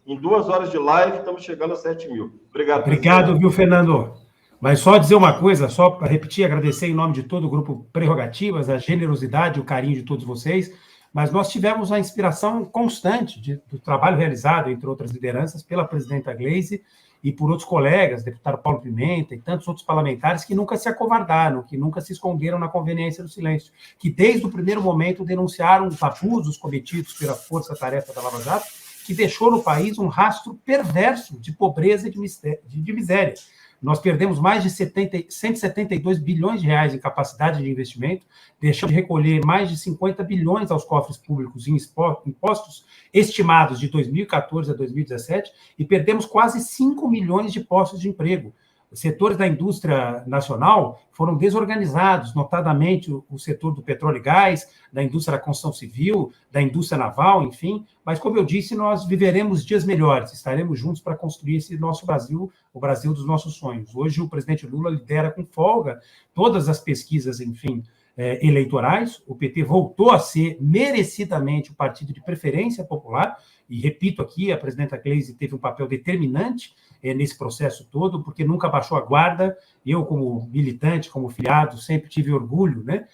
em 2 horas de live, estamos chegando a 7 mil. Obrigado, presidente. Viu, Fernando? Mas só dizer uma coisa, só para repetir, agradecer em nome de todo o Grupo Prerrogativas, a generosidade, o carinho de todos vocês, mas nós tivemos a inspiração constante do trabalho realizado, entre outras lideranças, pela presidenta Gleisi e por outros colegas, deputado Paulo Pimenta e tantos outros parlamentares que nunca se acovardaram, que nunca se esconderam na conveniência do silêncio, que desde o primeiro momento denunciaram os abusos cometidos pela força-tarefa da Lava Jato, que deixou no país um rastro perverso de pobreza e de miséria. Nós perdemos mais de 172 bilhões de reais em capacidade de investimento, deixamos de recolher mais de 50 bilhões aos cofres públicos em impostos estimados de 2014 a 2017 e perdemos quase 5 milhões de postos de emprego. Os setores da indústria nacional foram desorganizados, notadamente o setor do petróleo e gás, da indústria da construção civil, da indústria naval, enfim. Mas, como eu disse, nós viveremos dias melhores, estaremos juntos para construir esse nosso Brasil, o Brasil dos nossos sonhos. Hoje, o presidente Lula lidera com folga todas as pesquisas, enfim, eleitorais. O PT voltou a ser merecidamente o partido de preferência popular, e repito aqui, a presidenta Gleisi teve um papel determinante nesse processo todo, porque nunca baixou a guarda. Eu, como militante, como filiado, sempre tive orgulho, né,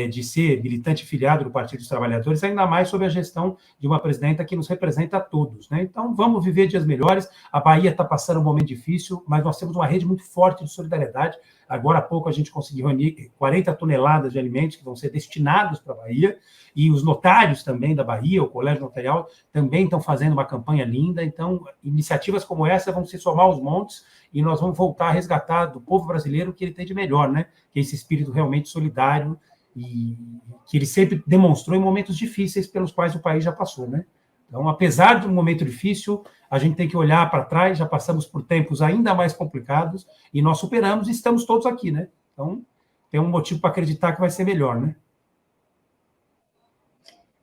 de ser militante e filiado do Partido dos Trabalhadores, ainda mais sob a gestão de uma presidenta que nos representa a todos, né? Então, vamos viver dias melhores. A Bahia está passando um momento difícil, mas nós temos uma rede muito forte de solidariedade. Agora há pouco a gente conseguiu reunir 40 toneladas de alimentos que vão ser destinados para a Bahia, e os notários também da Bahia, o Colégio Notarial, também estão fazendo uma campanha linda. Então, iniciativas como essa vão se somar aos montes e nós vamos voltar a resgatar do povo brasileiro o que ele tem de melhor, né? Que é esse espírito realmente solidário e que ele sempre demonstrou em momentos difíceis pelos quais o país já passou, né? Então, apesar de um momento difícil, a gente tem que olhar para trás, já passamos por tempos ainda mais complicados e nós superamos e estamos todos aqui, né? Então, tem um motivo para acreditar que vai ser melhor, né?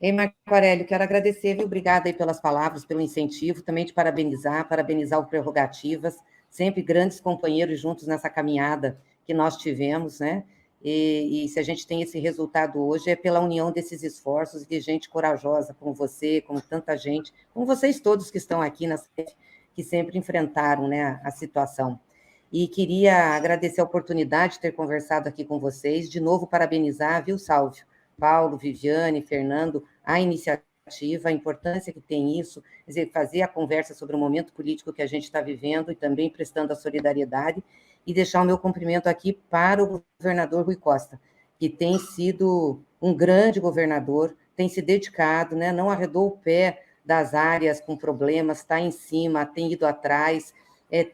Ei, Marco Aurélio, quero agradecer, viu? Obrigada aí pelas palavras, pelo incentivo, também te parabenizar o Prerrogativas, sempre grandes companheiros juntos nessa caminhada que nós tivemos, né? E se a gente tem esse resultado hoje é pela união desses esforços de gente corajosa como você, como tanta gente, como vocês todos que estão aqui, que sempre enfrentaram, né, a situação. E queria agradecer a oportunidade de ter conversado aqui com vocês, de novo parabenizar, viu, Sálvio, Paulo, Viviane, Fernando, a iniciativa, a importância que tem isso, quer dizer, fazer a conversa sobre o momento político que a gente está vivendo e também prestando a solidariedade, e deixar o meu cumprimento aqui para o governador Rui Costa, que tem sido um grande governador, tem se dedicado, né, não arredou o pé das áreas com problemas, está em cima, tem ido atrás,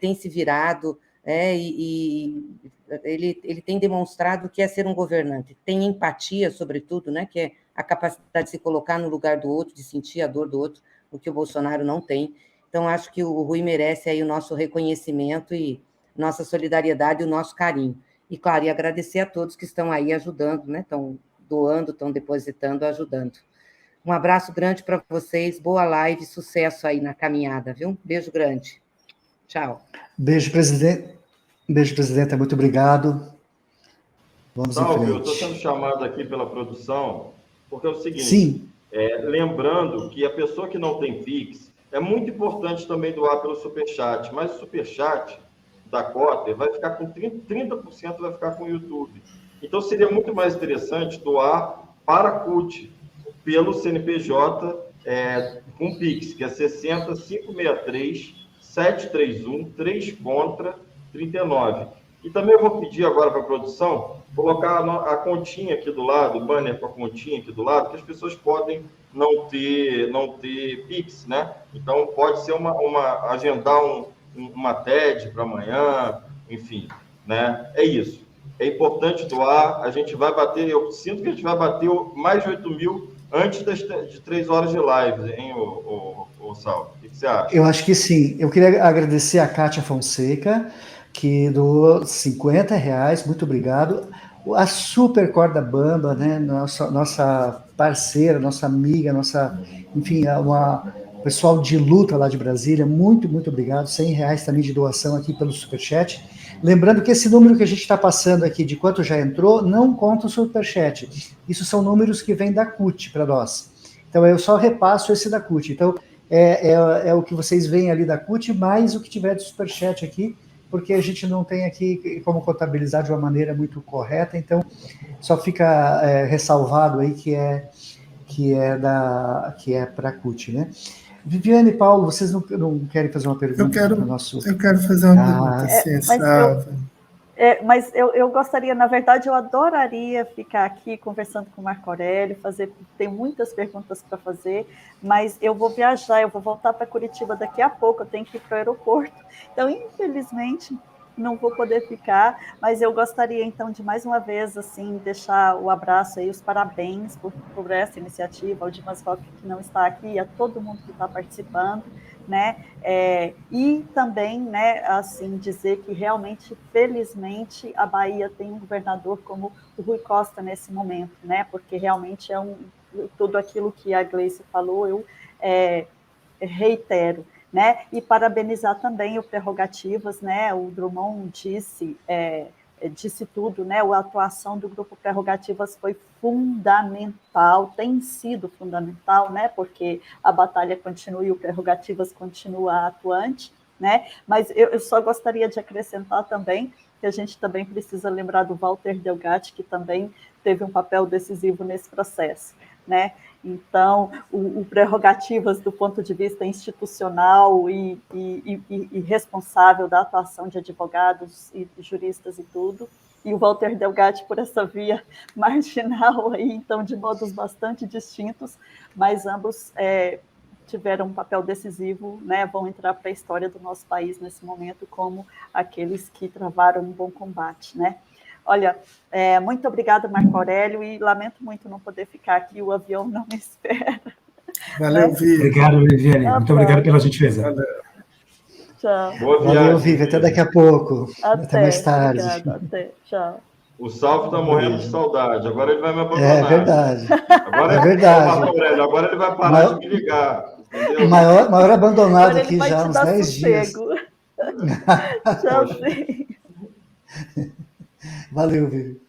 tem se virado, e ele tem demonstrado que é ser um governante, tem empatia, sobretudo, né, que é a capacidade de se colocar no lugar do outro, de sentir a dor do outro, o que o Bolsonaro não tem. Então, acho que o Rui merece aí o nosso reconhecimento e nossa solidariedade e o nosso carinho. E, claro, e agradecer a todos que estão aí ajudando, né? Estão doando, estão depositando, ajudando. Um abraço grande para vocês, boa live, sucesso aí na caminhada, viu? Beijo grande. Tchau. Beijo, presidente. Beijo, presidenta. Muito obrigado. Vamos em frente. Eu estou sendo chamado aqui pela produção, porque é o seguinte, Sim. Lembrando que a pessoa que não tem Pix, é muito importante também doar pelo Superchat, mas o Superchat da Cotter vai ficar com 30% vai ficar com o YouTube. Então, seria muito mais interessante doar para a CUT, pelo CNPJ com Pix, que é 60 563 731 3 contra 39. E também eu vou pedir agora para a produção colocar a continha aqui do lado, o banner com a continha aqui do lado, que as pessoas podem não ter Pix, né? Então, pode ser agendar uma TED para amanhã, enfim, né? É isso. É importante doar, a gente vai bater, eu sinto que a gente vai bater mais de 8 mil antes de 3 horas de live, hein, o Sal? O que você acha? Eu acho que sim. Eu queria agradecer a Kátia Fonseca, que doou R$50, muito obrigado. A Super Corda Bamba, né, nossa parceira, nossa amiga, enfim, pessoal de luta lá de Brasília, muito, muito obrigado. R$100 também de doação aqui pelo Superchat. Lembrando que esse número que a gente está passando aqui, de quanto já entrou, não conta o Superchat. Isso são números que vêm da CUT para nós. Então, eu só repasso esse da CUT. Então, é o que vocês veem ali da CUT, mais o que tiver de Superchat aqui, porque a gente não tem aqui como contabilizar de uma maneira muito correta, então só fica ressalvado aí que é para a CUT, né? Viviane e Paulo, vocês não querem fazer uma pergunta? Eu quero fazer uma pergunta, sim, mas eu gostaria, na verdade, eu adoraria ficar aqui conversando com o Marco Aurélio, tem muitas perguntas para fazer, mas eu vou viajar, eu vou voltar para Curitiba daqui a pouco, eu tenho que ir para o aeroporto, então, infelizmente, não vou poder ficar, mas eu gostaria, então, de mais uma vez, assim, deixar o abraço aí, os parabéns por essa iniciativa, ao Dimas Roque, que não está aqui, a todo mundo que está participando, né? E também, né, assim, dizer que realmente, felizmente, a Bahia tem um governador como o Rui Costa nesse momento, né? Porque realmente tudo aquilo que a Gleice falou, eu reitero, né? E parabenizar também o Prerrogativas, né? O Drummond disse tudo, né? A atuação do Grupo Prerrogativas foi fundamental, tem sido fundamental, né? Porque a batalha continua e o Prerrogativas continua atuante, né? Mas eu só gostaria de acrescentar também que a gente também precisa lembrar do Walter Delgatti, que também teve um papel decisivo nesse processo, né? Então, o Prerrogativas do ponto de vista institucional e responsável da atuação de advogados e juristas e tudo, e o Walter Delgatti por essa via marginal, aí, então, de modos bastante distintos, mas ambos tiveram um papel decisivo, né, vão entrar para a história do nosso país nesse momento como aqueles que travaram um bom combate, né? Olha, muito obrigada, Marco Aurélio, e lamento muito não poder ficar aqui, o avião não me espera. Valeu, Vivi. Obrigado, Viviane. Muito obrigado pela gentileza. Valeu. Tchau. Valeu, Vivi. Até daqui a pouco. Até mais tarde. Obrigada, até. Tchau. O Salvo está morrendo de saudade, agora ele vai me abandonar. É verdade. Agora é verdade. Agora ele vai parar de me ligar. O maior abandonado aqui já há uns 10 dias. Tchau, sim. Valeu, Vivi.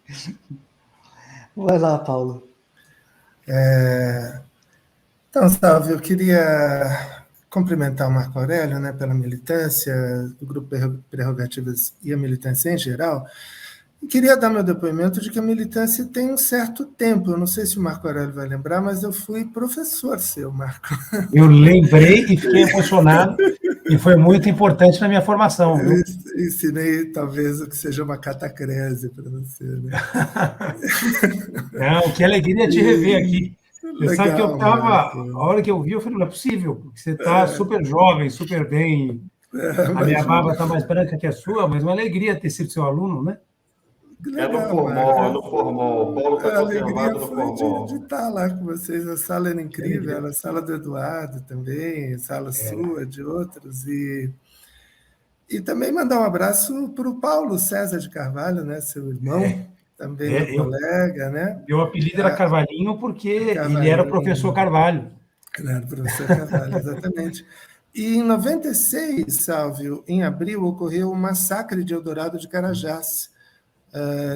Vai lá, Paulo. Então, Salve, eu queria cumprimentar o Marco Aurélio, né, pela militância do Grupo Prerrogativas e a militância em geral. E queria dar meu depoimento de que a militância tem um certo tempo. Eu não sei se o Marco Aurélio vai lembrar, mas eu fui professor seu, Marco. Eu lembrei e fiquei emocionado, e foi muito importante na minha formação. Viu? Eu ensinei, talvez, o que seja uma catacrese para você. Né? Não, que alegria te rever aqui. Você Legal, sabe que eu estava, a hora que eu vi, eu falei, não é possível, porque você está super jovem, super bem. A minha barba está mais branca que a sua, mas uma alegria ter sido seu aluno, né? Legal, no formal. O Paulo está conservado no formal. De estar lá com vocês. A sala era incrível, a sala do Eduardo também, a sala sua, de outros. E E também mandar um abraço para o Paulo César de Carvalho, né, seu irmão, também meu colega, né? Meu apelido era Carvalhinho porque Carvalhinho, ele era o professor Carvalho. Ele era o professor Carvalho, exatamente. E em 96, Sálvio, em abril, ocorreu o massacre de Eldorado de Carajás,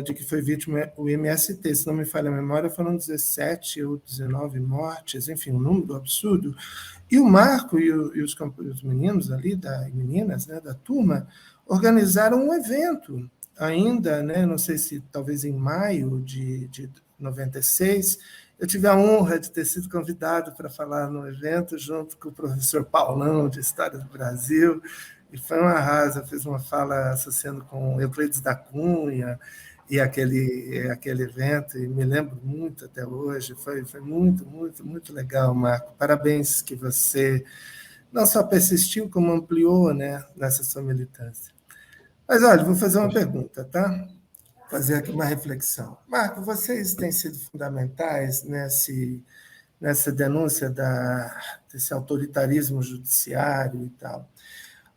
de que foi vítima o MST, se não me falha a memória, foram 17 ou 19 mortes, enfim, um número absurdo. E o Marco e os meninos ali, e meninas, né, da turma, organizaram um evento ainda, né, não sei se talvez em maio de 96, eu tive a honra de ter sido convidado para falar no evento junto com o professor Paulão, de História do Brasil, e foi um arraso. Eu fiz uma fala associando com Euclides da Cunha e aquele evento, e me lembro muito até hoje. Foi muito, muito, muito legal, Marco. Parabéns que você não só persistiu, como ampliou, né, nessa sua militância. Mas, olha, vou fazer uma pergunta, tá? Fazer aqui uma reflexão. Marco, vocês têm sido fundamentais nessa denúncia desse autoritarismo judiciário e tal.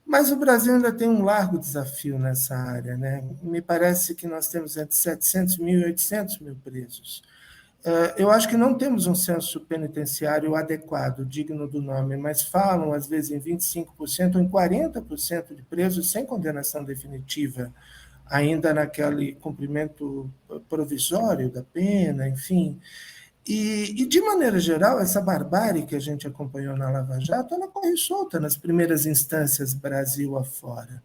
Mas o Brasil ainda tem um largo desafio nessa área, né? Me parece que nós temos entre 700 mil e 800 mil presos. Eu acho que não temos um censo penitenciário adequado, digno do nome, mas falam, às vezes, em 25% ou em 40% de presos sem condenação definitiva, ainda naquele cumprimento provisório da pena, enfim. E, de maneira geral, essa barbárie que a gente acompanhou na Lava Jato, ela corre solta nas primeiras instâncias Brasil afora.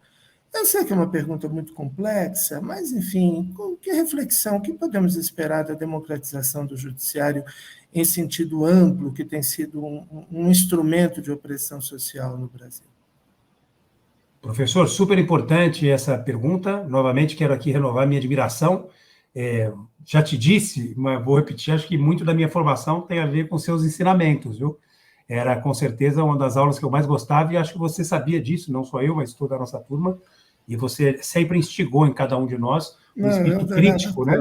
Eu sei que é uma pergunta muito complexa, mas, enfim, que reflexão, o que podemos esperar da democratização do judiciário em sentido amplo, que tem sido um instrumento de opressão social no Brasil? Professor, super importante essa pergunta. Novamente, quero aqui renovar minha admiração. Já te disse, mas vou repetir, acho que muito da minha formação tem a ver com seus ensinamentos, viu? Era, com certeza, uma das aulas que eu mais gostava, e acho que você sabia disso, não só eu, mas toda a nossa turma, e você sempre instigou em cada um de nós um espírito crítico, né?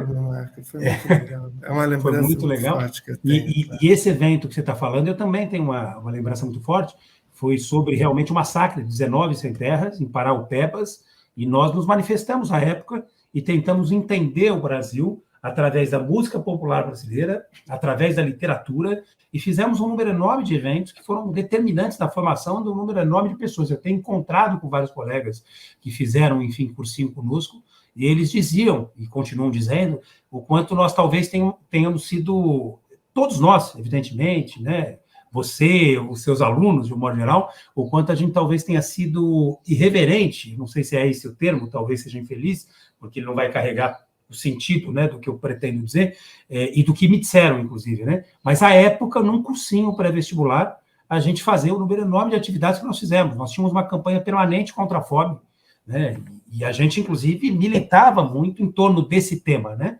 Foi muito legal. É uma lembrança foi muito legal. Forte que eu tenho. E esse evento que você está falando, eu também tenho uma lembrança muito forte, foi sobre realmente o massacre de 19 sem terras, em Paraupebas, e nós nos manifestamos à época e tentamos entender o Brasil através da música popular brasileira, através da literatura, e fizemos um número enorme de eventos que foram determinantes na formação de um número enorme de pessoas. Eu tenho encontrado com vários colegas que fizeram, enfim, cursinho conosco, e eles diziam, e continuam dizendo, o quanto nós talvez tenhamos sido, todos nós, evidentemente, né, você, os seus alunos, de um modo geral, o quanto a gente talvez tenha sido irreverente, não sei se é esse o termo, talvez seja infeliz, porque ele não vai carregar o sentido, né, do que eu pretendo dizer, e do que me disseram, inclusive, né? Mas, à época, num cursinho pré-vestibular, a gente fazia um número enorme de atividades que nós fizemos. Nós tínhamos uma campanha permanente contra a fome, né? E a gente, inclusive, militava muito em torno desse tema, né?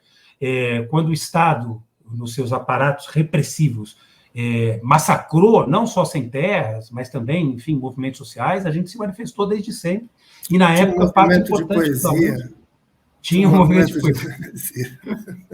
Quando o Estado, nos seus aparatos repressivos, massacrou não só sem terras, mas também, enfim, movimentos sociais, a gente se manifestou desde sempre. E, na época, parte importante da luta, tinha um movimento de poesia,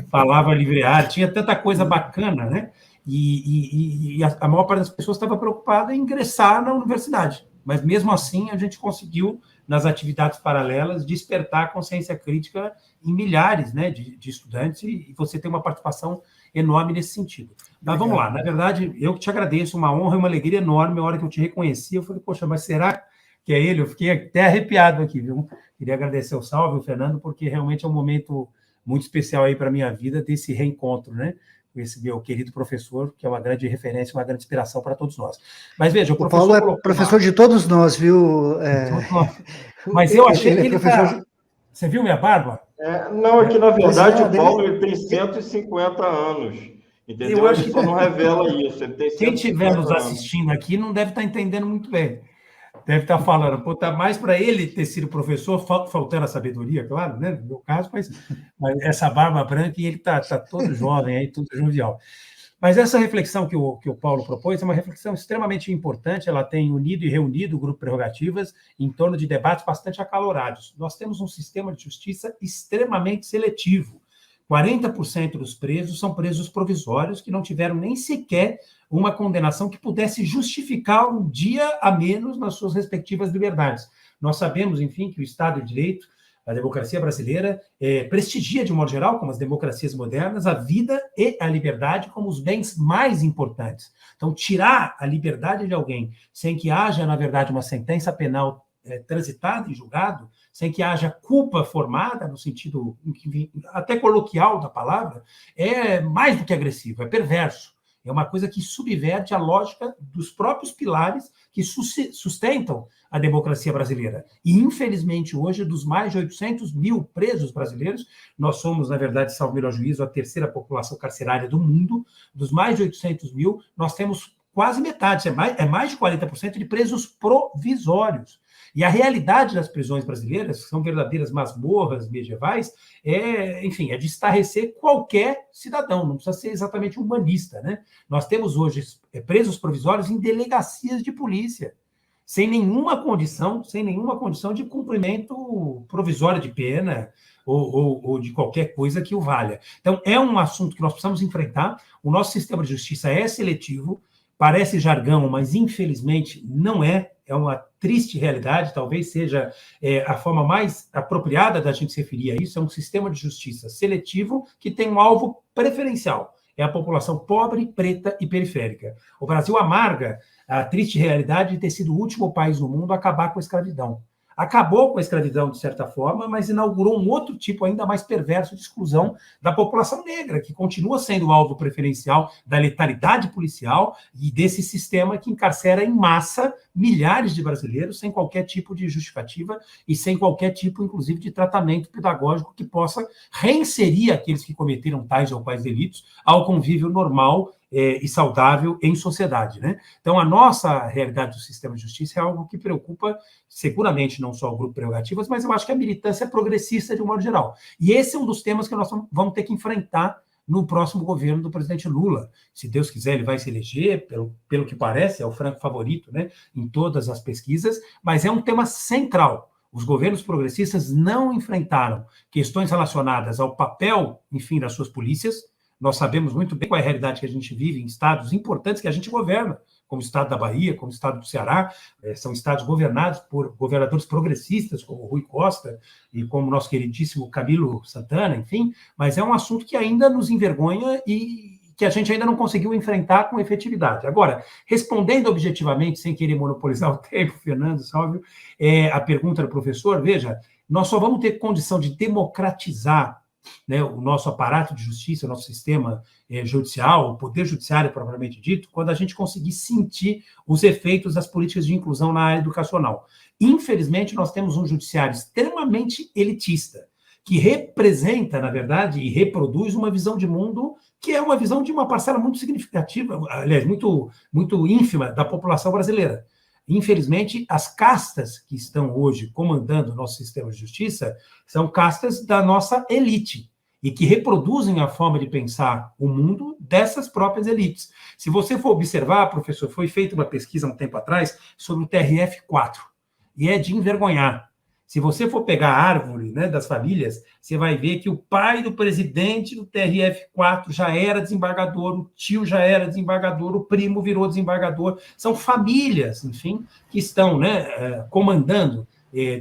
falava livreário, tinha tanta coisa bacana, né? E a maior parte das pessoas estava preocupada em ingressar na universidade. Mas, mesmo assim, a gente conseguiu, nas atividades paralelas, despertar a consciência crítica em milhares, né, de estudantes, e você tem uma participação enorme nesse sentido. Mas vamos lá, na verdade, eu que te agradeço, uma honra e uma alegria enorme. A hora que eu te reconheci, eu falei, poxa, mas será que é ele? Eu fiquei até arrepiado aqui, viu? Queria agradecer ao Salve, ao Fernando, porque realmente é um momento muito especial aí para a minha vida, desse reencontro, né? Com esse meu querido professor, que é uma grande referência, uma grande inspiração para todos nós. Mas veja, o Paulo é professor de todos nós, viu? Mas eu achei que ele professor... Você viu minha barba? Não, é que, na verdade, o Paulo ele tem 150 anos. Entendeu? Eu acho que só não revela isso. Ele tem quem estiver nos assistindo aqui não deve estar entendendo muito bem. Deve estar falando, pô, tá mais para ele ter sido professor, faltando a sabedoria, claro, né? No meu caso, mas essa barba branca e ele tá todo jovem aí, tudo jovial. Mas essa reflexão que o Paulo propôs é uma reflexão extremamente importante, ela tem unido e reunido o Grupo Prerrogativas em torno de debates bastante acalorados. Nós temos um sistema de justiça extremamente seletivo. 40% dos presos são presos provisórios que não tiveram nem sequer uma condenação que pudesse justificar um dia a menos nas suas respectivas liberdades. Nós sabemos, enfim, que o Estado de Direito, a democracia brasileira, prestigia, de um modo geral, como as democracias modernas, a vida e a liberdade como os bens mais importantes. Então, tirar a liberdade de alguém sem que haja, na verdade, uma sentença penal transitada e julgado, sem que haja culpa formada, no sentido até coloquial da palavra, é mais do que agressivo, é perverso. É uma coisa que subverte a lógica dos próprios pilares que sustentam a democracia brasileira. E, infelizmente, hoje, dos mais de 800 mil presos brasileiros, nós somos, na verdade, salvo melhor juízo, a terceira população carcerária do mundo. Dos mais de 800 mil, nós temos quase metade, é mais de 40% de presos provisórios. E a realidade das prisões brasileiras, que são verdadeiras masmorras medievais, enfim, é de estarrecer qualquer cidadão, não precisa ser exatamente humanista, né? Nós temos hoje presos provisórios em delegacias de polícia, sem nenhuma condição de cumprimento provisório de pena ou de qualquer coisa que o valha. Então, é um assunto que nós precisamos enfrentar. O nosso sistema de justiça é seletivo, parece jargão, mas infelizmente não é. É uma triste realidade, talvez seja a forma mais apropriada da gente se referir a isso. É um sistema de justiça seletivo que tem um alvo preferencial. É a população pobre, preta e periférica. O Brasil amarga a triste realidade de ter sido o último país no mundo a acabar com a escravidão. Acabou com a escravidão, de certa forma, mas inaugurou um outro tipo ainda mais perverso de exclusão da população negra, que continua sendo o alvo preferencial da letalidade policial e desse sistema que encarcera em massa milhares de brasileiros sem qualquer tipo de justificativa e sem qualquer tipo, inclusive, de tratamento pedagógico que possa reinserir aqueles que cometeram tais ou quais delitos ao convívio normal e saudável em sociedade, né? Então, a nossa realidade do sistema de justiça é algo que preocupa seguramente não só o Grupo Prerrogativas, mas eu acho que a militância progressista de um modo geral. E esse é um dos temas que nós vamos ter que enfrentar no próximo governo do presidente Lula. Se Deus quiser, ele vai se eleger, pelo que parece, é o franco favorito, né, em todas as pesquisas, mas é um tema central. Os governos progressistas não enfrentaram questões relacionadas ao papel, enfim, das suas polícias. Nós sabemos muito bem qual é a realidade que a gente vive em estados importantes que a gente governa, como o estado da Bahia, como o estado do Ceará. São estados governados por governadores progressistas, como Rui Costa e como nosso queridíssimo Camilo Santana, enfim, mas é um assunto que ainda nos envergonha e que a gente ainda não conseguiu enfrentar com efetividade. Agora, respondendo objetivamente, sem querer monopolizar o tempo, Fernando, Salvio, a pergunta do professor, veja, nós só vamos ter condição de democratizar, né, o nosso aparato de justiça, o nosso sistema judicial, o poder judiciário propriamente dito, quando a gente conseguir sentir os efeitos das políticas de inclusão na área educacional. Infelizmente, nós temos um judiciário extremamente elitista, que representa, na verdade, e reproduz uma visão de mundo que é uma visão de uma parcela muito significativa, aliás, muito, muito ínfima da população brasileira. Infelizmente, as castas que estão hoje comandando o nosso sistema de justiça são castas da nossa elite e que reproduzem a forma de pensar o mundo dessas próprias elites. Se você for observar, professor, foi feita uma pesquisa há um tempo atrás sobre o TRF4 e é de envergonhar. Se você for pegar a árvore, né, das famílias, você vai ver que o pai do presidente do TRF4 já era desembargador, o tio já era desembargador, o primo virou desembargador. São famílias, enfim, que estão, né, comandando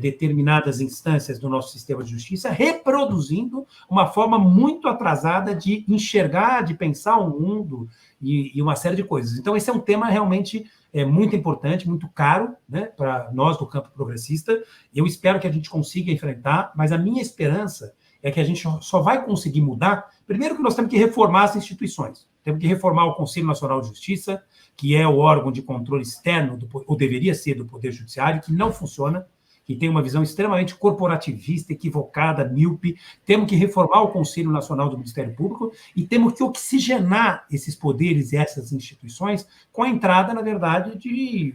determinadas instâncias do nosso sistema de justiça, reproduzindo uma forma muito atrasada de enxergar, de pensar o mundo e uma série de coisas. Então, esse é um tema realmente muito importante, muito caro, né, para nós do campo progressista. Eu espero que a gente consiga enfrentar, mas a minha esperança é que a gente só vai conseguir mudar. Primeiro que nós temos que reformar as instituições. Temos que reformar o Conselho Nacional de Justiça, que é o órgão de controle externo, ou deveria ser, do Poder Judiciário, que não funciona, que tem uma visão extremamente corporativista, equivocada, míope. Temos que reformar o Conselho Nacional do Ministério Público e temos que oxigenar esses poderes e essas instituições com a entrada, na verdade, de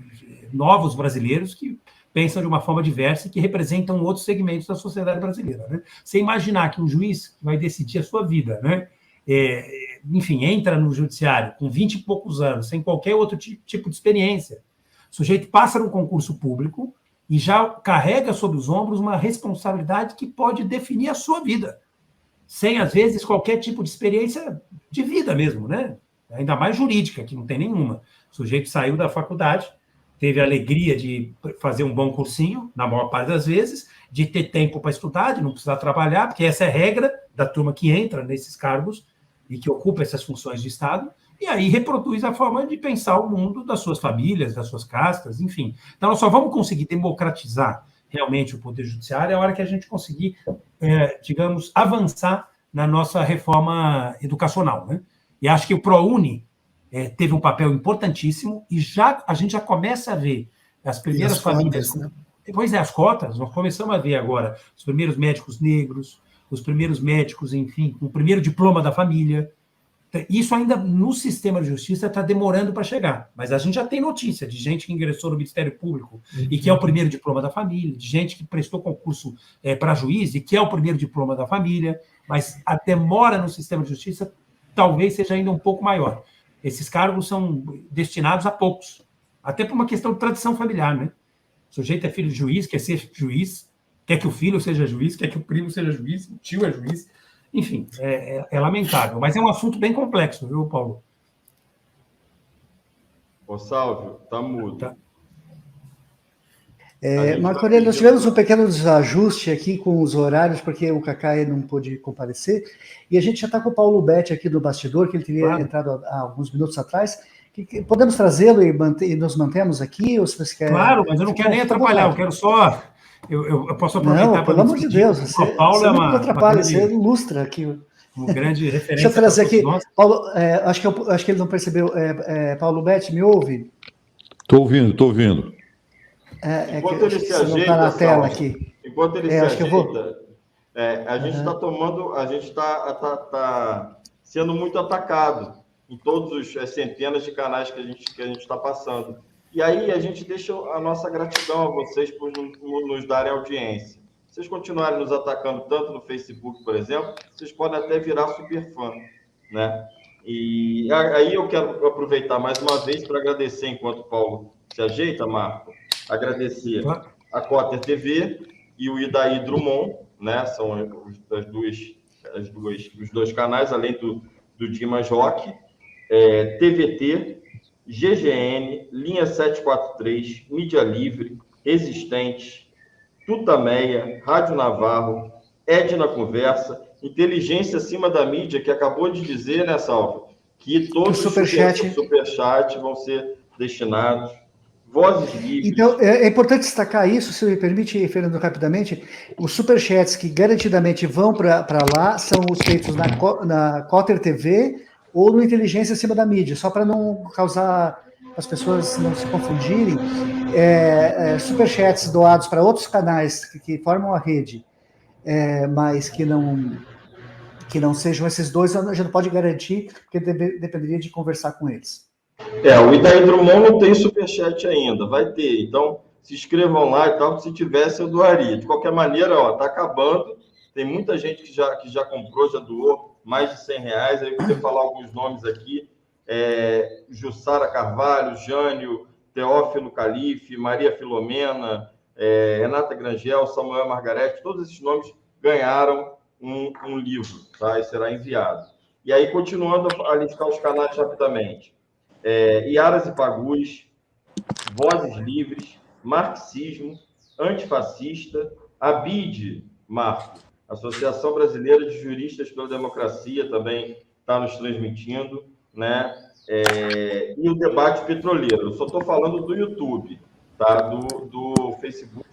novos brasileiros que pensam de uma forma diversa e que representam outros segmentos da sociedade brasileira, né? Você imaginar que um juiz vai decidir a sua vida, né, enfim, entra no judiciário com 20 e poucos anos, sem qualquer outro tipo de experiência, o sujeito passa num concurso público e já carrega sobre os ombros uma responsabilidade que pode definir a sua vida, sem, às vezes, qualquer tipo de experiência de vida mesmo, né? Ainda mais jurídica, que não tem nenhuma. O sujeito saiu da faculdade, teve a alegria de fazer um bom cursinho, na maior parte das vezes, de ter tempo para estudar, de não precisar trabalhar, porque essa é a regra da turma que entra nesses cargos e que ocupa essas funções de Estado, e aí reproduz a forma de pensar o mundo das suas famílias, das suas castas, enfim. Então, nós só vamos conseguir democratizar realmente o Poder Judiciário a hora que a gente conseguir, digamos, avançar na nossa reforma educacional, né? E acho que o ProUni teve um papel importantíssimo e a gente já começa a ver as primeiras famílias... Cotas, né? Pois é, as cotas, nós começamos a ver agora os primeiros médicos negros, os primeiros médicos, enfim, com o primeiro diploma da família. Isso ainda no sistema de justiça está demorando para chegar, mas a gente já tem notícia de gente que ingressou no Ministério Público e que é o primeiro diploma da família, de gente que prestou concurso para juiz e que é o primeiro diploma da família, mas a demora no sistema de justiça talvez seja ainda um pouco maior. Esses cargos são destinados a poucos, até por uma questão de tradição familiar, né? O sujeito é filho de juiz, quer ser juiz, quer que o filho seja juiz, quer que o primo seja juiz, o tio é juiz. Enfim, é lamentável. Mas é um assunto bem complexo, viu, Paulo? Ô, Sálvio, tá mudo. Tá. Marco Aurélio, nós tivemos um pequeno desajuste aqui com os horários, porque o Cacai não pôde comparecer, e a gente já está com o Paulo Betti aqui do bastidor, que ele teria entrado há alguns minutos atrás. Podemos trazê-lo e nos mantemos aqui? Ou se você quer... Claro, mas eu não quero nem atrapalhar, eu quero só... Eu posso aproveitar para... Não, pelo amor de Deus, você não atrapalha, você ilustra aqui. Uma grande referência. Deixa eu trazer aqui, Paulo, acho que ele não percebeu. Paulo Betti, me ouve? Estou ouvindo. Enquanto ele se ajeita, não tá na tela aqui. Enquanto ele se ajeita, a gente está tomando, a gente está sendo muito atacado em todos as centenas de canais que a gente está passando. E aí a gente deixa a nossa gratidão a vocês por nos darem audiência. Se vocês continuarem nos atacando tanto no Facebook, por exemplo, vocês podem até virar super fã, né? E aí eu quero aproveitar mais uma vez para agradecer, enquanto o Paulo se ajeita, Marco, agradecer a Cotter TV e o Idaí Drummond, né? São os dois canais, além do Dimas Rock, TVT, GGN, Linha 743, Mídia Livre, Resistente, Tutameia, Rádio Navarro, Edna Conversa, Inteligência Acima da Mídia, que acabou de dizer, né, Salvo, que todos os superchat vão ser destinados, Vozes Livres... Então, é importante destacar isso, se me permite, Fernando, rapidamente, os superchats que garantidamente vão para lá são os feitos na Cotter TV ou no Inteligência Acima da Mídia, só para não causar as pessoas não se confundirem. Superchats doados para outros canais que formam a rede, mas que não sejam esses dois, a gente não pode garantir, porque dependeria de conversar com eles. O Idaí Drummond não tem superchat ainda, vai ter, então se inscrevam lá e tal, se tivesse eu doaria. De qualquer maneira, está acabando, tem muita gente que já comprou, já doou mais de R$100, aí eu vou falar alguns nomes aqui, Jussara Carvalho, Jânio, Teófilo Calife, Maria Filomena, Renata Grangel, Samuel Margarete, todos esses nomes ganharam um livro, tá? E será enviado. E aí, continuando a listar os canais rapidamente, Iaras e Pagus, Vozes Livres, Marxismo, Antifascista, ABID, Marco, Associação Brasileira de Juristas pela Democracia, também está nos transmitindo, né? E o Debate Petroleiro. Eu só estou falando do YouTube, tá? Do Facebook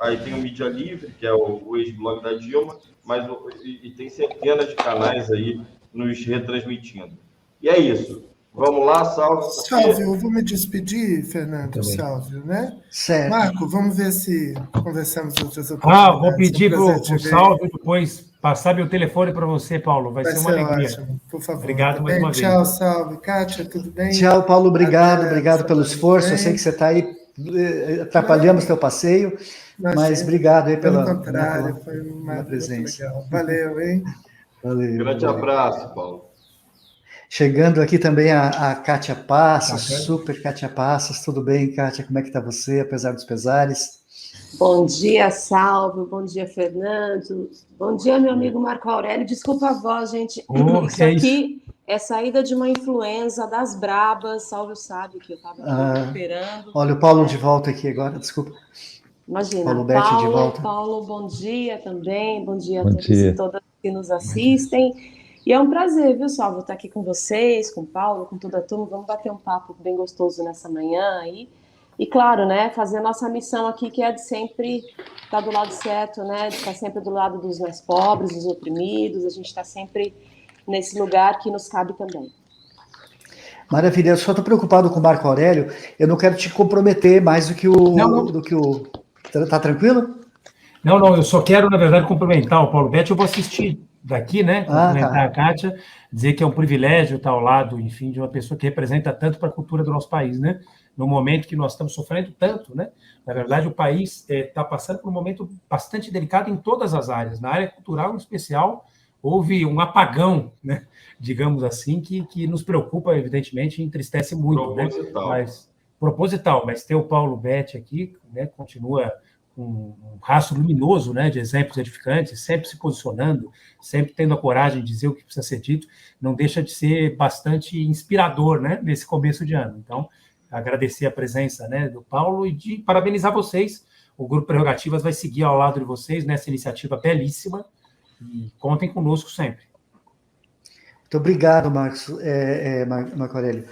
aí tem o Mídia Livre, que é o ex-blog da Dilma, e tem centenas de canais aí nos retransmitindo. E é isso. Vamos lá, Sálvio. Sálvio, eu vou me despedir, Fernando, Sálvio, né? Certo. Marco, vamos ver se conversamos outras oportunidades. Vou pedir para o Sálvio depois passar meu telefone para você, Paulo. Vai ser uma alegria. Ótimo, por favor. Obrigado mais uma vez. Tchau, Sálvio. Kátia, tudo bem? Tchau, Paulo, obrigado pelo esforço. Eu sei que você está aí, atrapalhamos teu passeio, mas obrigado aí pela presença. Legal. Valeu, hein? Valeu. Grande abraço, Paulo. Chegando aqui também a Kátia Passos, super Kátia Passos. Tudo bem, Kátia? Como é que está você, apesar dos pesares? Bom dia, Salvo. Bom dia, Fernando. Bom dia, meu amigo Marco Aurélio. Desculpa a voz, gente. Isso aqui É saída de uma influenza das brabas, Salve sabe que eu estava recuperando. Olha o Paulo de volta aqui agora, desculpa. Imagina, Paulo Betti de volta. Paulo, bom dia também, bom dia a todos e todas que nos assistem. E é um prazer, viu, Salvo, estar aqui com vocês, com o Paulo, com toda a turma. Vamos bater um papo bem gostoso nessa manhã aí. E claro, né, fazer a nossa missão aqui, que é de sempre estar do lado certo, né, de estar sempre do lado dos mais pobres, dos oprimidos. A gente está sempre nesse lugar que nos cabe também. Maravilha, eu só estou preocupado com o Marco Aurélio, eu não quero te comprometer mais do que o... Tá tranquilo? Não, eu só quero, na verdade, cumprimentar o Paulo Betti. Eu vou assistir daqui, né, cumprimentar a Kátia, dizer que é um privilégio estar ao lado, enfim, de uma pessoa que representa tanto para a cultura do nosso país, né, no momento que nós estamos sofrendo tanto, né, na verdade o país está passando por um momento bastante delicado em todas as áreas, na área cultural em especial, houve um apagão, né, digamos assim, que nos preocupa, evidentemente, e entristece muito, proposital, mas ter o Paulo Betti aqui, né, continua um rastro luminoso, né, de exemplos edificantes, sempre se posicionando, sempre tendo a coragem de dizer o que precisa ser dito, não deixa de ser bastante inspirador, né, nesse começo de ano. Então, agradecer a presença, né, do Paulo e de parabenizar vocês. O Grupo Prerrogativas vai seguir ao lado de vocês nessa iniciativa belíssima e contem conosco sempre. Muito obrigado, Marco Aurélio.